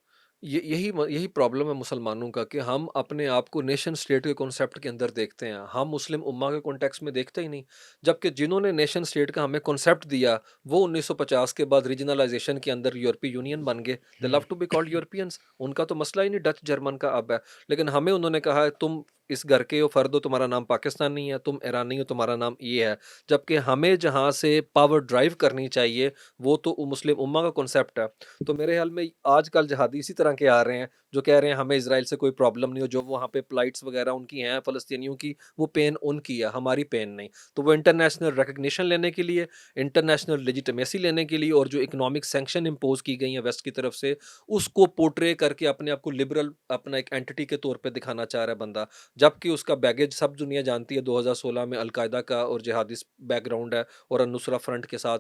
S1: ये यही प्रॉब्लम है मुसलमानों का कि हम अपने आप को नेशन स्टेट के कॉन्सेप्ट के अंदर देखते हैं। हम मुस्लिम उम्मा के कॉन्टेक्स्ट में देखते ही नहीं। जबकि जिन्होंने नेशन स्टेट का हमें कॉन्सेप्ट दिया, वो 1950 के बाद रीजनलाइज़ेशन के अंदर यूरोपीय यूनियन बन गए। दे
S2: हुँ,
S1: love to be called Europeans. उनका तो मसला ही नहीं डच जर्मन का अब है। लेकिन हमें उन्होंने कहा है तुम इस घर के हो, फर्द हो, तुम्हारा नाम पाकिस्तानी है, तुम ईरानी हो, तुम्हारा नाम ये है। जबकि हमें जहाँ से पावर ड्राइव करनी चाहिए, वो तो मुस्लिम उम्मा का कॉन्सेप्ट है। तो मेरे ख्याल में आजकल जिहादी इसी तरह के आ रहे हैं, जो कह रहे हैं हमें इज़राइल से कोई प्रॉब्लम नहीं हो, जो वहाँ पे फ्लाइट्स वगैरह उनकी हैं फ़लस्तीनियों की, वो पेन उनकी है, हमारी पेन नहीं। तो वो इंटरनेशनल रिकॉग्निशन लेने के लिए, इंटरनेशनल लेजिटिमेसी लेने के लिए, और जो इकोनॉमिक सैंक्शन इम्पोज़ की गई हैं वेस्ट की तरफ से, उसको पोर्ट्रे करके अपने आप को लिबरल अपना एक एंटिटी के तौर पे दिखाना चाह रहा है बंदा। जबकि उसका बैगेज सब दुनिया जानती है, 2016 में अल-कायदा का और जिहादिस्ट बैकग्राउंड है, और अल-नुसरा फ्रंट के साथ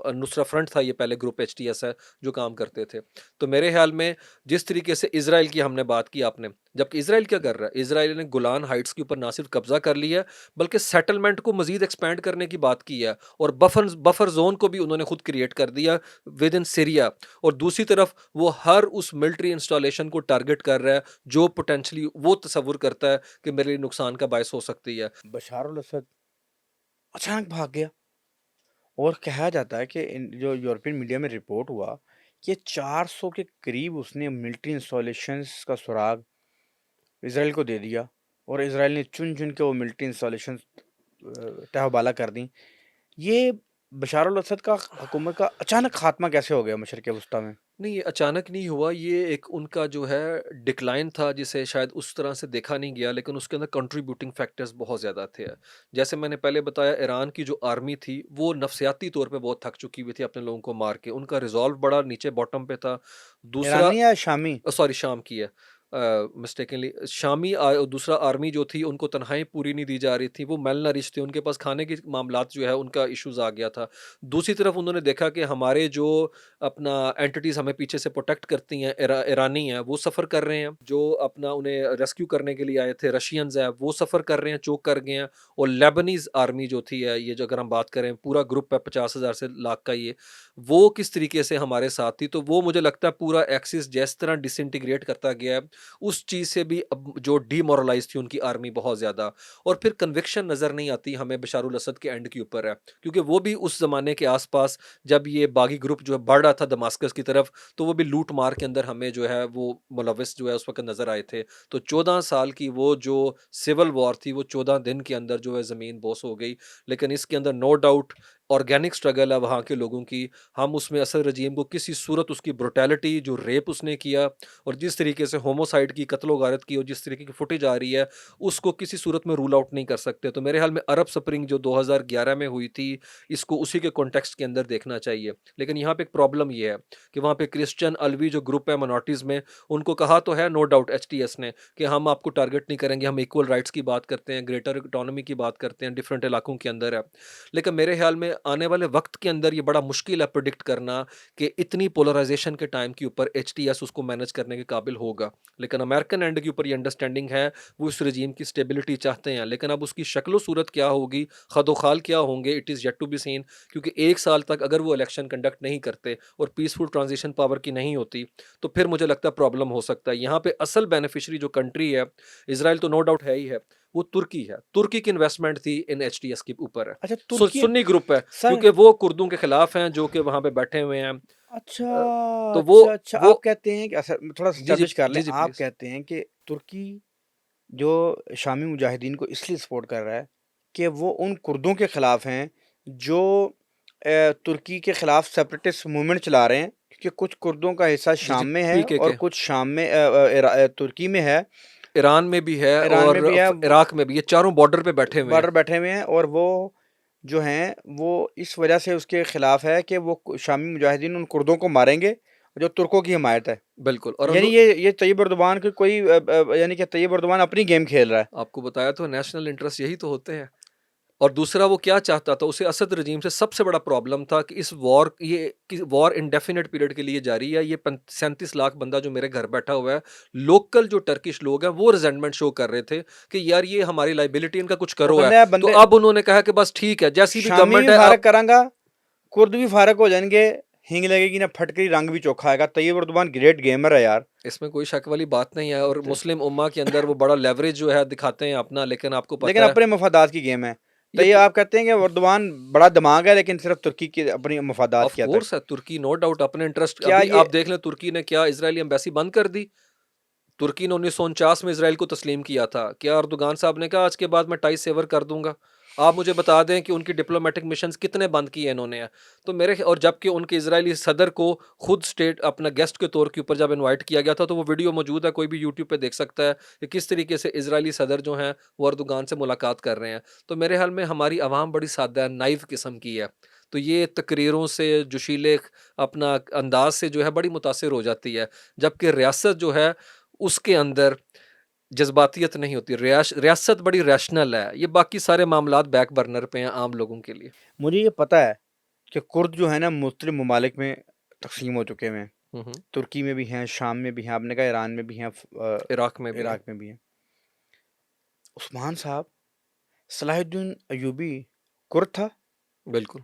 S1: अल-नुसरा फ्रंट था ये पहले, ग्रुप एचटीएस है, जो काम करते थे। तो मेरे ख्याल में जिस तरीके से इज़राइल की हमने बात की आपने, जबकि इज़राइल क्या कर रहा है? इज़राइल ने गोलान हाइट्स के ऊपर ना सिर्फ कब्ज़ा कर लिया है, बल्कि सेटलमेंट को मज़ीद एक्सपैंड करने की बात की है, और बफर ज़ोन को भी उन्होंने खुद क्रिएट कर दिया विद इन सीरिया। और दूसरी तरफ वो हर उस मिलिट्री इंस्टॉलेशन को टारगेट कर रहा है, जो पोटेंशियली वो तसव्वुर करता है कि मेरे लिए नुकसान का बायस हो सकती है।
S2: बशार अल असद अचानक भाग गया। और कहा जाता है कि इन जो यूरोपियन मीडिया में रिपोर्ट हुआ कि 400 के करीब उसने मिलिट्री इंस्टॉलेशंस का सुराग इज़राइल को दे दिया, और इज़राइल ने चुन-चुन के वो मिलिट्री इंस्टॉलेशंस तहवाला कर दी। ये बशार अल असद का हुकूमत का अचानक खात्मा कैसे हो गया मशरिक़ वस्ता में?
S1: नहीं, ये अचानक नहीं हुआ, ये एक उनका जो है डिक्लाइन था, जिसे शायद उस तरह से देखा नहीं गया, लेकिन उसके अंदर कंट्रीब्यूटिंग फैक्टर्स बहुत ज़्यादा थे। जैसे मैंने पहले बताया, ईरान की जो आर्मी थी, वो नफ़सियाती तौर पे बहुत थक चुकी हुई थी अपने लोगों को मार के। उनका रिज़ॉल्व बड़ा नीचे बॉटम पे था। दूसरा
S2: ईरानी या शामी?
S1: सॉरी, शाम की है। मिस्टेकनली शामी दूसरा आर्मी जो थी, उनको तनख़्वाही पूरी नहीं दी जा रही थी, वो मेल नरिश थे, उनके पास खाने के मामलात जो है उनका इश्यूज़ आ गया था। दूसरी तरफ उन्होंने देखा कि हमारे जो अपना एंटिटीज़ हमें पीछे से प्रोटेक्ट करती हैं, ईरानी हैं, वो सफ़र कर रहे हैं, जो अपना उन्हें रेस्क्यू करने के लिए आए थे रशियंस हैं, वो सफ़र कर रहे हैं, चोक कर गए हैं। और लेबनीज़ आर्मी जो थी है, ये जो अगर हम बात करें, पूरा ग्रुप है 50,000 से लाख का ये, वो किस तरीके से हमारे साथ थी। तो वो मुझे लगता है पूरा एक्सिस जिस तरह डिसइंटीग्रेट करता गया है, उस चीज़ से भी अब जो डीमोरलाइज़ थी उनकी आर्मी बहुत ज़्यादा। और फिर कन्विक्शन नज़र नहीं आती हमें बशारुल असद के एंड के ऊपर है, क्योंकि वो भी उस ज़माने के आस-पास, जब ये बागी ग्रुप जो है बढ़ रहा था दमास्कस की तरफ, तो वो भी लूट-मार के अंदर हमें जो है वो मुलव्विस जो है उस वक़्त नज़र आए थे। तो 14 साल की वो जो सिविल वॉर थी, वो 14 दिन के अंदर जो है ज़मीन बोस हो गई। लेकिन इसके अंदर नो डाउट ऑर्गेनिक स्ट्रगल है वहाँ के लोगों की। हम उसमें असद रजीम को किसी सूरत, उसकी ब्रुटैलिटी, जो रेप उसने किया, और जिस तरीके से होमोसाइड की, कत्लो-गारत की, और जिस तरीके की फुटेज आ रही है, उसको किसी सूरत में रूल आउट नहीं कर सकते। तो मेरे ख़्याल में अरब स्प्रिंग जो 2011 में हुई थी, इसको उसी के कॉन्टेक्स्ट के अंदर देखना चाहिए। लेकिन यहाँ पे एक प्रॉब्लम ये है कि वहाँ पे क्रिश्चियन अलवी जो ग्रुप है माइनॉरिटीज़ में, उनको कहा तो है नो डाउट एचटीएस ने कि हम आपको टारगेट नहीं करेंगे, हम इक्वल राइट्स की बात करते हैं, ग्रेटर इकोनॉमी की बात करते हैं, डिफरेंट इलाकों के अंदर है। लेकिन मेरे ख़्याल में आने वाले वक्त के अंदर ये बड़ा मुश्किल है प्रिडिक्ट करना कि इतनी पोलराइजेशन के टाइम के ऊपर एचटीएस उसको मैनेज करने के काबिल होगा। लेकिन अमेरिकन एंड के ऊपर ये अंडरस्टैंडिंग है, वो इस रजीम की स्टेबिलिटी चाहते हैं, लेकिन अब उसकी शक्ल सूरत क्या होगी, खदोखाल क्या होंगे, it is yet to be seen. क्योंकि 1 साल तक अगर वो इलेक्शन कंडक्ट नहीं करते और पीसफुल ट्रांजिशन पावर की नहीं होती, तो फिर मुझे लगता है प्रॉब्लम हो सकता है। यहाँ पे असल बेनिफिशरी जो कंट्री है, इसराइल तो नो डाउट है ही है, वो तुर्की है। तुर्की की इन्वेस्टमेंट थी इन एचटीएस के ऊपर है।
S2: अच्छा, तुर्की
S1: सुन्नी ग्रुप है,
S2: सर।
S1: क्योंकि वो कुर्दों के खिलाफ हैं जो कि वहाँ पे बैठे हुए हैं।
S2: अच्छा,
S1: अ, तो
S2: अच्छा, अच्छा,
S1: वो
S2: आप कहते हैं कि अच्छा थोड़ा
S1: जी, जी,
S2: एस्टेब्लिश कर लें,
S1: जी, जी,
S2: आप
S1: प्लीज़।
S2: कहते हैं कि तुर्की जो शामी मुजाहिदीन को इसलिए सपोर्ट कर रहा है कि वो उन कुर्दों के खिलाफ हैं जो तुर्की के खिलाफ सेपरेटिस्ट मूवमेंट चला रहे हैं, क्योंकि कुछ कुर्दों का हिस्सा
S1: जी, जी,
S2: शाम में है और
S1: पीकेके।
S2: कुछ शाम में तुर्की में है,
S1: ईरान में भी है
S2: ईरान में
S1: और
S2: भी है,
S1: इराक में भी, ये चारों बॉर्डर पे बैठे हुए हैं।
S2: बॉर्डर बैठे हुए हैं, और वो जो हैं वो इस वजह से उसके खिलाफ है कि वो शामी मुजाहिदीन उन कुर्दों को मारेंगे जो तुर्कों की हिमायत है।
S1: बिल्कुल। और
S2: यानी ये तैयब अर्दोग़ान की कोई यानी कि तैयब अर्दोग़ान अपनी गेम खेल रहा है।
S1: आपको बताया तो नेशनल इंटरेस्ट यही तो होते हैं। और दूसरा वो क्या चाहता था, उसे असद रजीम से सबसे बड़ा प्रॉब्लम था कि इस वॉर ये कि वॉर इंडेफिनिट पीरियड के लिए जारी है। ये 37 लाख बंदा जो मेरे घर बैठा हुआ है, लोकल जो टर्किश लोग हैं वो रिजेंटमेंट शो कर रहे थे कि यार ये हमारी लाइबिलिटी, इनका कुछ
S2: वो
S1: करो है।
S2: कहते हैं
S1: तो
S2: बंदे
S1: अब उन्होंने कहा कि बस ठीक है, जैसी भी
S2: शामी
S1: गवर्नमेंट
S2: भी
S1: है
S2: फारग
S1: आप।
S2: करांगा, कुर्द भी फारग हो जाएंगे, हींग लगेगी ना फटकरी, रंग भी चोखा आएगा। तैयब अर्दोग़ान ग्रेट गेमर है यार।
S1: इसमें कोई शक वाली बात नहीं है, और
S2: तो-
S1: मुस्लिम उम्मा के अंदर वो बड़ा लेवरेज जो है दिखाते हैं अपना, लेकिन आपको
S2: लेकिन
S1: पता है
S2: अपने मफादात की गेम है। तो
S1: ये
S2: ये आप कहते हैं कि अर्दोग़ान बड़ा दिमाग है, लेकिन सिर्फ तुर्की के अपनी मफादात
S1: ऑफ
S2: की हद तक।
S1: कोर्स है तुर्की, नो डाउट अपने इंटरेस्ट।
S2: क्या
S1: अभी
S2: ये
S1: आप देख लें तुर्की ने क्या इजरायली एम्बेसी बंद कर दी। तुर्की ने 1949 में इसराइल को तस्लीम किया था। क्या अर्दोगान साहब ने कहा आज के बाद मैं टाई सेवर कर दूंगा? आप मुझे बता दें कि उनकी डिप्लोमेटिक मिशंस कितने बंद किए इन्होंने। तो मेरे और जबकि उनके इजरायली सदर को खुद स्टेट अपना गेस्ट के तौर के ऊपर जब इनवाइट किया गया था, तो वो वीडियो मौजूद है, कोई भी यूट्यूब पे देख सकता है कि किस तरीके से इजरायली सदर जो हैं वो अर्दोगान से मुलाकात कर रहे हैं। तो मेरे ख्याल में हमारी आवाम बड़ी सादा है, नाइव किस्म की है। तो ये तकरीरों से, जोशीले अपना अंदाज से जो है बड़ी मुतासिर हो जाती है। जबकि रियासत जो है उसके अंदर जज़्बातियत नहीं होती। रियासत बड़ी रैशनल है। ये बाकी सारे मामलात बैक बर्नर पे हैं आम लोगों के लिए।
S2: मुझे ये पता है कि कुर्द जो है ना मुख्तलिफ ममालिक में तकसीम हो चुके हैं।
S1: हुँ, हुँ।
S2: तुर्की में भी हैं, शाम में भी हैं, आपने कहा ईरान में भी हैं,
S1: इराक में भी है।
S2: इराक में भी हैं। उस्मान साहब, सलाहुद्दीन अयूबी कुर्द था
S1: बिल्कुल।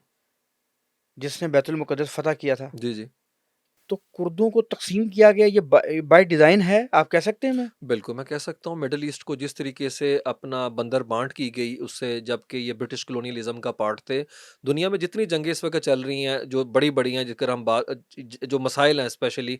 S2: जिसने बैतुल मुक़द्दस फ़तह किया था।
S1: जी, जी।
S2: तो कुर्दों को तक़सीम किया गया, ये बाय डिज़ाइन है, आप कह सकते हैं मैं?
S1: बिल्कुल, मैं कह सकता हूँ मिडल ईस्ट को जिस तरीके से अपना बंदरबांट की गई उससे, जबकि ये ब्रिटिश कॉलोनियलिज़्म का पार्ट थे। दुनिया में जितनी जंगें इस वक़्त चल रही हैं, जो बड़ी-बड़ी हैं, जिक्र हम बात जो मसाइल हैं स्पेशली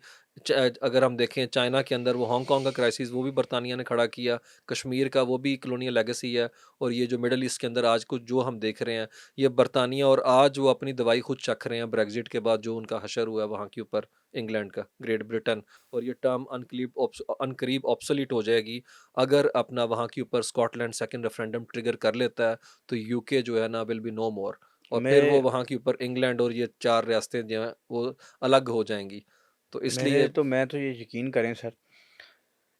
S1: अगर हम देखें चाइना के अंदर वो हांगकांग का क्राइसिस वो भी बरतानिया ने खड़ा किया, कश्मीर का वो भी कॉलोनियल लेगेसी है, और ये जो मिडल ईस्ट के अंदर आज कुछ जो हम देख रहे हैं, ये बरतानिया, और आज वो अपनी दवाई खुद चख रहे हैं ब्रेक्ज़िट के बाद जो उनका हशर हुआ है वहाँ के ऊपर, इंग्लैंड का, ग्रेट ब्रिटेन। और ये टर्म अनकरीब ऑब्सोलीट हो जाएगी अगर अपना वहाँ के ऊपर स्कॉटलैंड सेकंड रेफरेंडम ट्रिगर कर लेता है, तो यूके जो है ना विल बी नो मोर, और फिर वो
S2: मेरे
S1: वहाँ के ऊपर इंग्लैंड और ये 4 रियासतें जो हैं वो अलग हो जाएँगी। तो
S2: मेरे
S1: इसलिए
S2: तो मैं तो ये यकीन करें सर,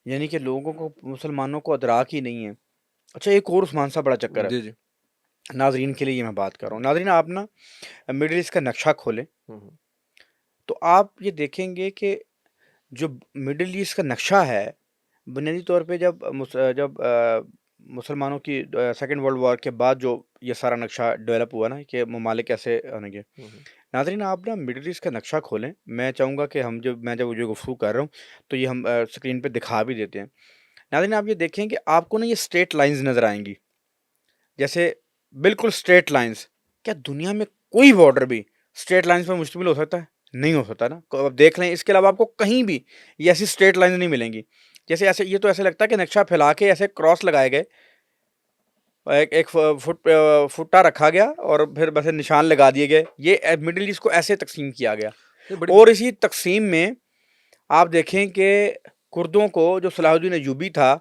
S2: यानी कि लोगों को, मुसलमानों को अदराक ही नहीं है। अच्छा, एक और उस्मान साहब बड़ा चक्कर है,
S1: जी, जी।
S2: नाज़रीन के लिए ये मैं बात कर रहा हूँ। नाज़रीन, आप ना मिडल ईस्ट का नक्शा खोलें,
S1: हुँ, हुँ।
S2: तो आप ये देखेंगे कि जो मिडल ईस्ट का नक्शा है, बुनियादी तौर पे जब मुसलमानों की सेकंड वर्ल्ड वॉर के बाद जो ये सारा नक्शा डेवलप हुआ ना कि ममालिक कैसे बनेंगे।
S1: हुँ, हुँ।
S2: नाज़रीन, आप ना मिडल ईस्ट का नक्शा खोलें, मैं चाहूँगा कि मैं जब जो गुफ्तगू कर रहा हूँ तो ये हम स्क्रीन पे दिखा भी देते हैं। नाज़रीन, आप ये देखें कि आपको ना ये स्ट्रेट लाइंस नज़र आएँगी, जैसे बिल्कुल स्ट्रेट लाइंस। क्या दुनिया में कोई बॉर्डर भी स्ट्रेट लाइंस पे मुश्तमिल हो सकता है? नहीं हो सकता ना। अब देख लें, इसके अलावा आपको कहीं भी ये ऐसी स्ट्रेट लाइंस नहीं मिलेंगी। जैसे ऐसे ये तो ऐसे लगता है कि नक्शा फैला के ऐसे क्रॉस लगाए गए, एक एक फुट्टा रखा गया और फिर बस निशान लगा दिए गए। ये मिडिल ईस्ट को ऐसे तकसीम किया गया।
S1: ये बड़ी
S2: और इसी तकसीम में आप देखें कि कुर्दों को, जो सलाहुद्दीन अयूबी था,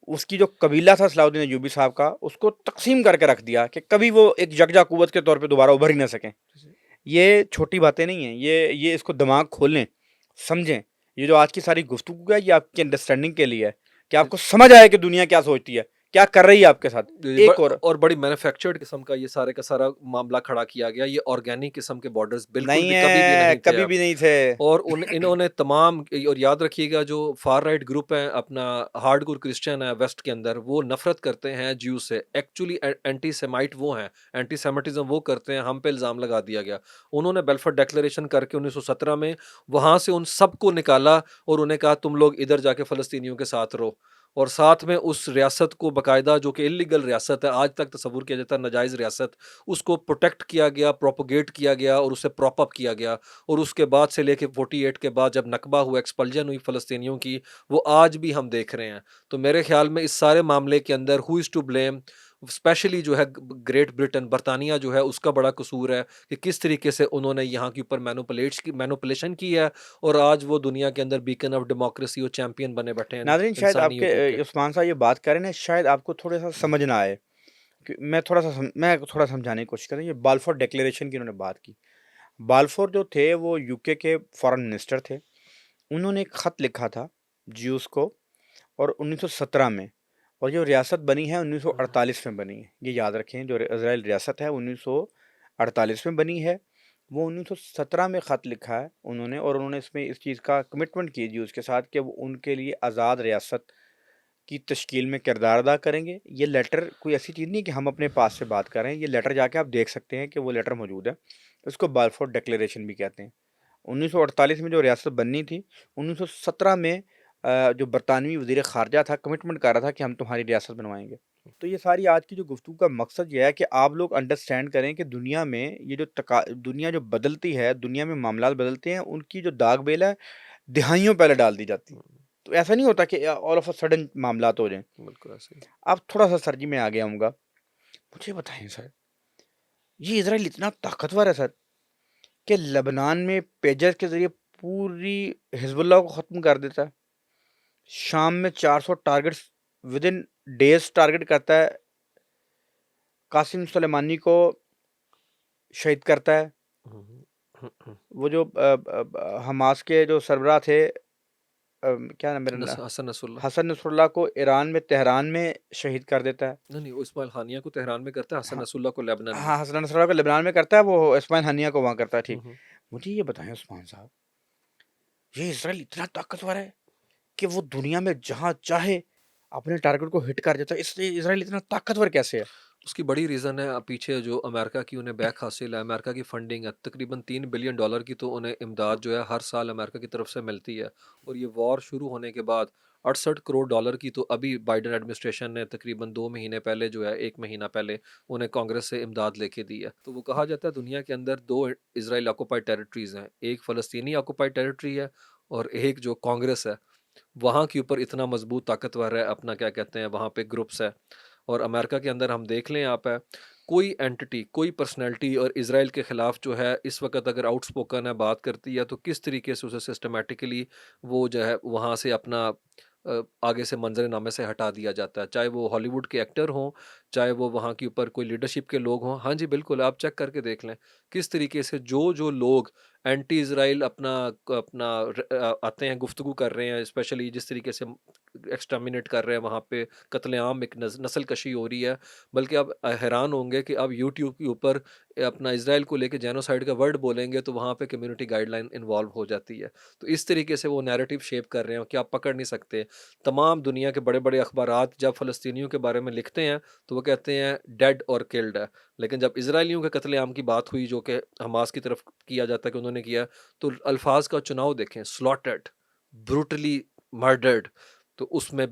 S2: उसकी जो कबीला था सलाहुद्दीन अयूबी साहब का, उसको तकसीम करके रख दिया कि कभी वो एक यकजा कुव्वत के तौर पे दोबारा उभर ही ना सकें। ये छोटी बातें नहीं हैं, ये इसको दिमाग खोलें, समझें। ये जो आज की सारी गुफ्तगू है, ये आपकी अंडरस्टैंडिंग के लिए है कि आपको समझ आए कि दुनिया क्या सोचती है, क्या कर रही है आपके साथ? एक
S1: और बड़ी मैन्युफैक्चर्ड किस्म का ये सारे का सारा मामला खड़ा किया गया। ये ऑर्गेनिक किस्म के बॉर्डर्स बिल्कुल
S2: नहीं
S1: भी कभी भी
S2: है,
S1: नहीं थे
S2: कभी
S1: अब।
S2: भी नहीं थे।
S1: और इन्होंने तमाम, और याद रखिएगा जो फार राइट ग्रुप है अपना, हार्डकोर क्रिश्चियन है वेस्ट के अंदर, वो नफरत करते हैं ज्यू से। एक्चुअली एंटी सेमाइट वो हैं, एंटी सेमिटिज्म वो करते हैं। हम पे इल्ज़ाम लगा दिया गया। उन्होंने बेलफर डिक्लेरेशन करके 1917 में वहाँ से उन सबको निकाला और उन्हें कहा तुम लोग इधर जाके फ़लस्तीनियों के साथ रहो। और साथ में उस रियासत को बाकायदा, जो कि इल्लीगल रियासत है, आज तक तस्वुर किया जाता है नाजायज़ रियासत, उसको प्रोटेक्ट किया गया, प्रोपोगेट किया गया और उसे प्रॉप अप किया गया। और उसके बाद से लेके 48 के बाद जब नकबा हुआ, एक्सपल्जन हुई फ़लस्तीनियों की, वो आज भी हम देख रहे हैं। तो मेरे ख़्याल में इस सारे मामले के अंदर who is to blame? Specially जो है ग्रेट ब्रिटेन, बरतानिया जो है, उसका बड़ा कसूर है कि किस तरीके से उन्होंने यहाँ के ऊपर मैनिपुलेशन की है और आज वो दुनिया के अंदर बीकन ऑफ डेमोक्रेसी और चैंपियन बने बैठे हैं
S2: नाज़रीन, शायद
S1: इंसानी
S2: आपके
S1: हकूक़ के।
S2: उस्मान साहब ये बात कर रहे हैं ना, शायद आपको थोड़ा-सा समझ ना आए कि मैं थोड़ा समझाने की कोशिश करूँ। ये बाल्फोर डिक्लेरेशन की उन्होंने बात की। बाल्फोर जो थे वो यूके के फॉरेन मिनिस्टर थे। उन्होंने एक ख़त लिखा था ज्यूज़ को, और 1917 में, और जो रियासत बनी है 1948 में बनी है। ये याद रखें, जो इज़राइल रियासत है 1948 में बनी है। वो 1917 में ख़त लिखा है उन्होंने, और उन्होंने इसमें इस चीज़ का कमिटमेंट की ज्यूज़ के साथ कि वो उनके लिए आज़ाद रियासत की तश्कील में किरदार अदा करेंगे। ये लेटर कोई ऐसी चीज़ नहीं कि हम अपने पास से बात कर रहे हैं। ये लेटर जाके आप देख सकते हैं कि वो लेटर मौजूद है। इसको बाल्फोर डिक्लेरेशन भी कहते हैं। 1948 में जो रियासत बननी थी, 1917 में जो बरतानवी वज़ीर ख़ारजा था, कमिटमेंट कर रहा था कि हम तुम्हारी रियासत बनवाएँगे। तो ये सारी आज की जो गुफ्तगू का मकसद ये है कि आप लोग अंडरस्टैंड करें कि दुनिया में ये जो दुनिया जो बदलती है, दुनिया में मामलात बदलते हैं, उनकी जो दाग बेल है, दिहाइयों पहले डाल दी जाती है। तो ऐसा नहीं होता कि ऑल ऑफ अ सडन मामलात हो जाएँ।
S1: बिल्कुल ऐसे ही।
S2: अब थोड़ा-सा सर जी मैं आगे आऊँगा। मुझे बताएँ सर, ये इज़राइल इतना ताकतवर है सर, कि लेबनान में पेजर के ज़रिए पूरी हिज़्बुल्लाह को ख़त्म कर देता है। शाम में 400 टारगेट्स विदिन डेज़ टारगेट करता है। कासिम सुलेमानी को शहीद करता है।
S1: हुँ, हुँ, हुँ।
S2: वो जो हमास के जो सरबराह थे, क्या नाम मेरा ना,
S1: हसन नसरुल्लाह।
S2: हसन नसरुल्लाह को ईरान में, तेहरान में शहीद कर देता है।
S1: नहीं, नहीं, वो इस्माइल हानिया को तेहरान में करता है, हसन
S2: हाँ,
S1: नसरुल्लाह को लेबनान में।
S2: हाँ, हसन नसरुल्लाह को लेबनान में करता है, वो इस्माइल हनिया को वहाँ करता है,
S1: हुँ,
S2: ठीक।
S1: हुँ।
S2: मुझे ये बताएँ उस्मान साहब, ये इज़राइल इतना ताकतवर है कि वो दुनिया में जहाँ चाहे अपने टारगेट को हिट कर देता है। इसलिए इज़राइल इतना ताकतवर कैसे है?
S1: उसकी बड़ी रीज़न है पीछे जो अमेरिका की उन्हें बैक हासिल है, अमेरिका की फंडिंग है, तकरीबन $3 बिलियन की तो उन्हें इमदाद जो है हर साल अमेरिका की तरफ से मिलती है। और ये वॉर शुरू होने के बाद $68 करोड़ की तो अभी बाइडेन एडमिनिस्ट्रेशन ने तकरीबन 2 महीने पहले जो है, 1 महीना पहले उन्हें कांग्रेस से इमदाद लेके दी है। तो वो कहा जाता है दुनिया के अंदर 2 इज़राइल ऑक्युपाइड टेरिटरीज़ हैं, एक फ़लस्तीनी ऑक्युपाइड टेरिटरी है और एक जो कांग्रेस है, वहाँ के ऊपर इतना मज़बूत ताकतवर है, अपना क्या कहते हैं वहाँ पे ग्रुप्स है। और अमेरिका के अंदर हम देख लें आप है, कोई एंटिटी, कोई पर्सनैलिटी और इज़राइल के ख़िलाफ़ जो है इस वक़्त अगर आउटस्पोकन है, बात करती है, तो किस तरीके से उसे सिस्टमैटिकली वो जो है वहाँ से अपना आगे से मंज़र-ए-नामे से हटा दिया जाता है। चाहे वो हॉलीवुड के एक्टर हों, चाहे वो वहाँ के ऊपर कोई लीडरशिप के लोग हों। हाँ जी, बिल्कुल आप चेक करके देख लें, किस तरीके से जो लोग एंटी इज़राइल आते हैं, गुफ्तगू कर रहे हैं, स्पेशली जिस तरीके से एक्सटर्मिनेट कर रहे हैं वहाँ पे, कत्लेआम, एक नस्ल कशी हो रही है। बल्कि आप हैरान होंगे कि अब यूट्यूब के ऊपर अपना इज़राइल को लेके जेनोसाइड का वर्ड बोलेंगे तो वहाँ पे कम्युनिटी गाइडलाइन इन्वॉल्व हो जाती है। तो इस तरीके से वो नैरेटिव शेप कर रहे हैं कि आप पकड़ नहीं सकते। तमाम दुनिया के बड़े-बड़े अखबारात जब फ़लस्तीनियों के बारे में लिखते हैं तो वो कहते हैं डेड और किल्ड है। लेकिन जब इज़राइलियों के कत्लेआम की बात हुई जो कि हमास की तरफ किया जाता है कि उन्होंने किया, तो अल्फाज का चुनाव देखें, स्लॉटर्ड, ब्रूटली मर्डर्ड, तो उसमें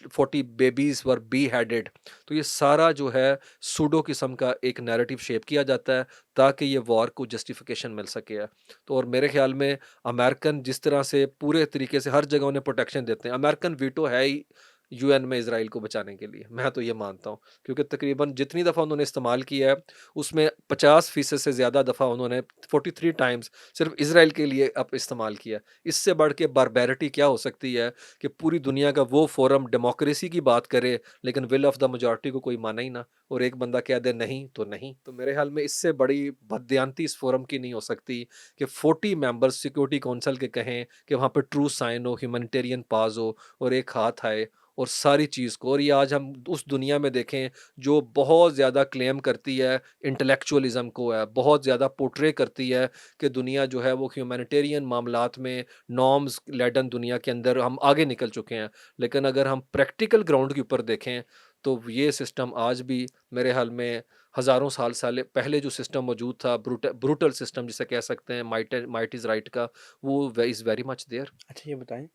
S1: 40 बेबीज वर बी हेडेड। तो ये सारा जो है सूडो किस्म का एक नैरेटिव शेप किया जाता है ताकि ये वॉर को जस्टिफिकेशन मिल सके है। तो और मेरे ख्याल में अमेरिकन जिस तरह से पूरे तरीके से हर जगह उन्हें प्रोटेक्शन देते हैं, अमेरिकन वीटो है ही यूएन में इज़राइल को बचाने के लिए, मैं तो ये मानता हूँ। क्योंकि तकरीबन जितनी दफ़ा उन्होंने इस्तेमाल किया है, उसमें 50% से ज़्यादा दफ़ा उन्होंने 43 टाइम्स सिर्फ़ इज़राइल के लिए अब इस्तेमाल किया। इससे बढ़ के बारबैरिटी क्या हो सकती है कि पूरी दुनिया का वो फ़ोरम डेमोक्रेसी की बात करे, लेकिन विल ऑफ़ द मेजॉरिटी को कोई माने ही ना, और एक बंदा कह दे नहीं तो नहीं। तो मेरे ख़्याल में इससे बड़ी बददियानती इस फ़ोरम की नहीं हो सकती कि 40 मेंबर्स सिक्योरिटी काउंसिल के कहें कि वहाँ पे ट्रूथ साइन हो, ह्यूमैनिटेरियन पॉज़ हो और एक हाथ आए और सारी चीज़ को। और ये आज हम उस दुनिया में देखें जो बहुत ज़्यादा क्लेम करती है इंटेलेक्चुअलिज़्म को है, बहुत ज़्यादा पोर्ट्रे करती है कि दुनिया जो है वो ह्यूमैनिटेरियन मामलात में नॉर्म्स लेडन दुनिया के अंदर हम आगे निकल चुके हैं। लेकिन अगर हम प्रैक्टिकल ग्राउंड के ऊपर देखें तो ये सिस्टम आज भी मेरे ख्याल में हज़ारों साल पहले जो सिस्टम मौजूद था, ब्रूटल सिस्टम जिसे कह सकते हैं, माइट इज़ राइट का, वो इज़ वेरी मच देयर।
S2: अच्छा ये बताएं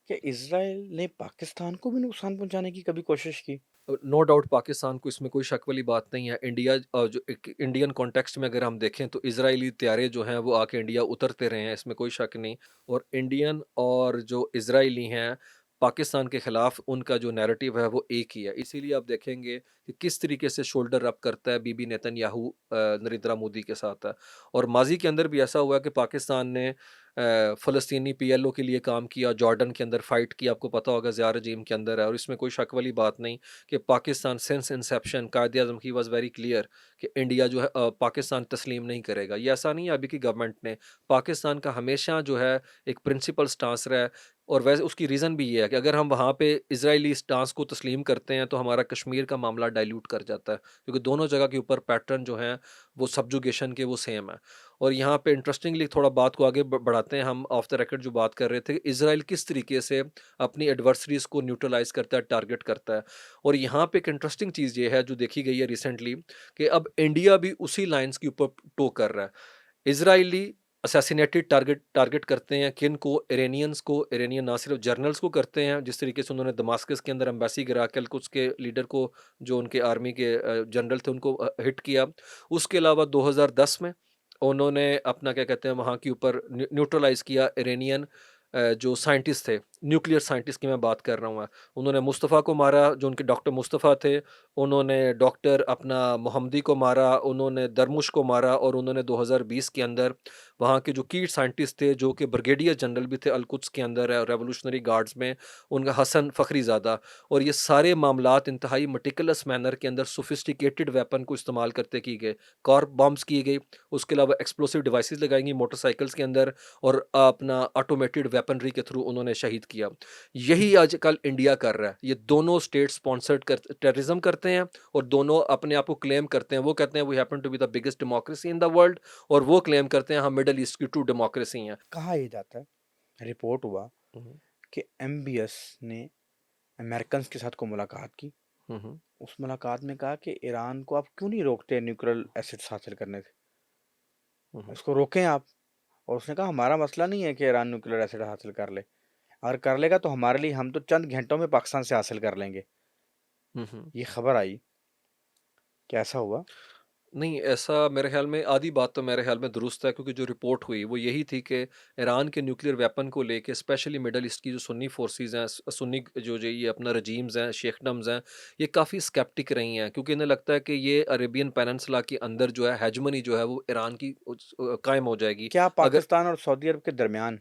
S2: कि इज़राइल ने पाकिस्तान को भी नुकसान पहुंचाने की कभी कोशिश की?
S1: नो डाउट पाकिस्तान को इसमें कोई शक वाली बात नहीं है। इंडिया जो एक इंडियन कॉन्टेक्स्ट में अगर हम देखें तो इजरायली तैयारे जो हैं वो आके इंडिया उतरते रहे हैं, इसमें कोई शक नहीं। और इंडियन और जो इजरायली हैं पाकिस्तान के खिलाफ उनका जो नैरेटिव है वो एक ही है। इसीलिए आप देखेंगे कि किस तरीके से शोल्डर अप करता है बीबी नेतन्याहू नरेंद्र मोदी के साथ है। और माजी के अंदर भी ऐसा हुआ कि पाकिस्तान ने फ़लस्तीनी पीएलओ के लिए काम किया, जॉर्डन के अंदर फ़ाइट की, आपको पता होगा ज़िया रजीम के अंदर है। और इसमें कोई शक वाली बात नहीं कि Pakistan since Inception Quaid-e-Azam he was very clear कि इंडिया जो है पाकिस्तान तस्लीम नहीं करेगा। ये ऐसा नहीं है अभी की गवर्नमेंट ने, पाकिस्तान का हमेशा जो है एक प्रिंसिपल स्टांस रहा है। और वैसे उसकी रीज़न भी ये है कि अगर हम वहाँ पे इज़राइली स्टांस को तस्लीम करते हैं तो हमारा कश्मीर का मामला डाइल्यूट कर जाता है, क्योंकि दोनों जगह के ऊपर पैटर्न जो हैं वो सब्जुगेशन के वो सेम है। और यहाँ पे इंटरेस्टिंगली थोड़ा बात को आगे बढ़ाते हैं, हम ऑफ द रिकॉर्ड जो बात कर रहे थे, इज़राइल किस तरीके से अपनी एडवर्सरीज़ को न्यूट्रलाइज़ करता है, टारगेट करता है। और यहाँ पे एक इंटरेस्टिंग चीज़ ये है जो देखी गई है रिसेंटली कि अब इंडिया भी उसी लाइन्स के ऊपर टो कर रहा है। इज़राइली असैसिनेटेड टारगेट टारगेट करते हैं किन को? इरानियंस को। इरानियन ना सिर्फ जर्नल्स को करते हैं, जिस तरीके से उन्होंने दमास्कस के अंदर एम्बेसी गिरा के कुछ के लीडर को, जो उनके आर्मी के जनरल थे, उनको हिट किया। उसके अलावा 2010 में उन्होंने अपना क्या कहते हैं वहाँ के ऊपर न्यूट्रलाइज़ किया इरानियन जो साइंटिस्ट थे, न्यूक्लियर साइंटिस्ट की मैं बात कर रहा हूँ। उन्होंने मुस्तफ़ा को मारा, जो उनके डॉक्टर मुस्तफ़ा थे। उन्होंने डॉक्टर अपना मोहम्मदी को मारा, उन्होंने दरमुश को मारा। और उन्होंने 2020 के अंदर वहाँ के जो की साइंटिस्ट थे, जो कि ब्रिगेडियर जनरल भी थे अल-कुद्स के अंदर है, रेवोल्यूशनरी गार्ड्स में, उनका हसन फ़खरीज़ादा। और ये सारे मामलात इंतहाई मेटिकुलस मैनर के अंदर सोफिस्टिकेटेड वेपन को इस्तेमाल करते की गए। कार बॉम्ब्स की गई, उसके अलावा एक्सप्लोसिव डिवाइसेस लगाई गई मोटरसाइकिल्स के अंदर, और अपना ऑटोमेटेड वेपनरी के थ्रू उन्होंने शहीद किया। यही आजकल इंडिया कर रहा है। ये दोनों स्टेट स्पॉन्सर्ड टेररिज्म करते हैं और दोनों अपने आप को क्लेम करते हैं। वो कहते हैं we happen to be the biggest democracy in the world, और वो क्लेम करते हैं हम मिडल ईस्ट की ट्रू डेमोक्रेसी हैं।
S2: कहा यह जाता है, रिपोर्ट हुआ
S1: हुँ,
S2: कि एमबीएस ने अमेरिकन के साथ को मुलाकात की।
S1: हुँ, हुँ,
S2: उस मुलाकात में कहा कि ईरान को आप क्यों नहीं रोकते न्यूक्लियर एसिड्स हासिल करने से,
S1: हुँ, हुँ,
S2: इसको रोकें आप। और उसने कहा हमारा मसला नहीं है कि ईरान न्यूक्लियर एसिड हासिल कर ले, अगर कर लेगा तो हमारे लिए, हम तो चंद घंटों में पाकिस्तान से हासिल कर लेंगे।
S1: हुँ, हुँ।
S2: ये खबर आई, कैसा हुआ?
S1: नहीं, ऐसा मेरे ख़्याल में आधी बात तो मेरे ख़्याल में दुरुस्त है, क्योंकि जो रिपोर्ट हुई वो यही थी कि ईरान के न्यूक्लियर वेपन को लेके स्पेशली मिडल ईस्ट की जो सुन्नी फोर्सेस हैं, सुन्नी जो ये अपना रजीम्स हैं, शेखडम्स हैं, ये काफ़ी स्केप्टिक रही हैं, क्योंकि इन्हें लगता है कि ये अरेबियन पेनिनसुला के अंदर जो है हेgemony जो है वो ईरान की कायम हो जाएगी।
S2: क्या
S1: अगर
S2: पाकिस्तान और सऊदी अरब के दरमियान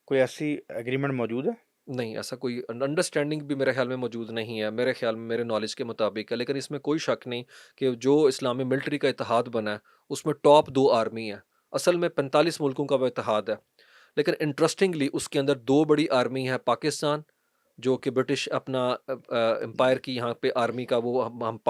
S2: कोई ऐसी एग्रीमेंट मौजूद है?
S1: नहीं, ऐसा कोई अंडरस्टैंडिंग भी मेरे ख़्याल में मौजूद नहीं है, मेरे ख़्याल में, मेरे नॉलेज के मुताबिक है। लेकिन इसमें कोई शक नहीं कि जो इस्लामी मिलिट्री का इत्तेहाद बना है, उसमें टॉप 2 आर्मी है। असल में 45 मुल्कों का वो इत्तेहाद है। लेकिन इंटरेस्टिंगली उसके अंदर 2 बड़ी आर्मी है, पाकिस्तान, जो कि ब्रिटिश अपना एम्पायर की यहाँ पे आर्मी का वो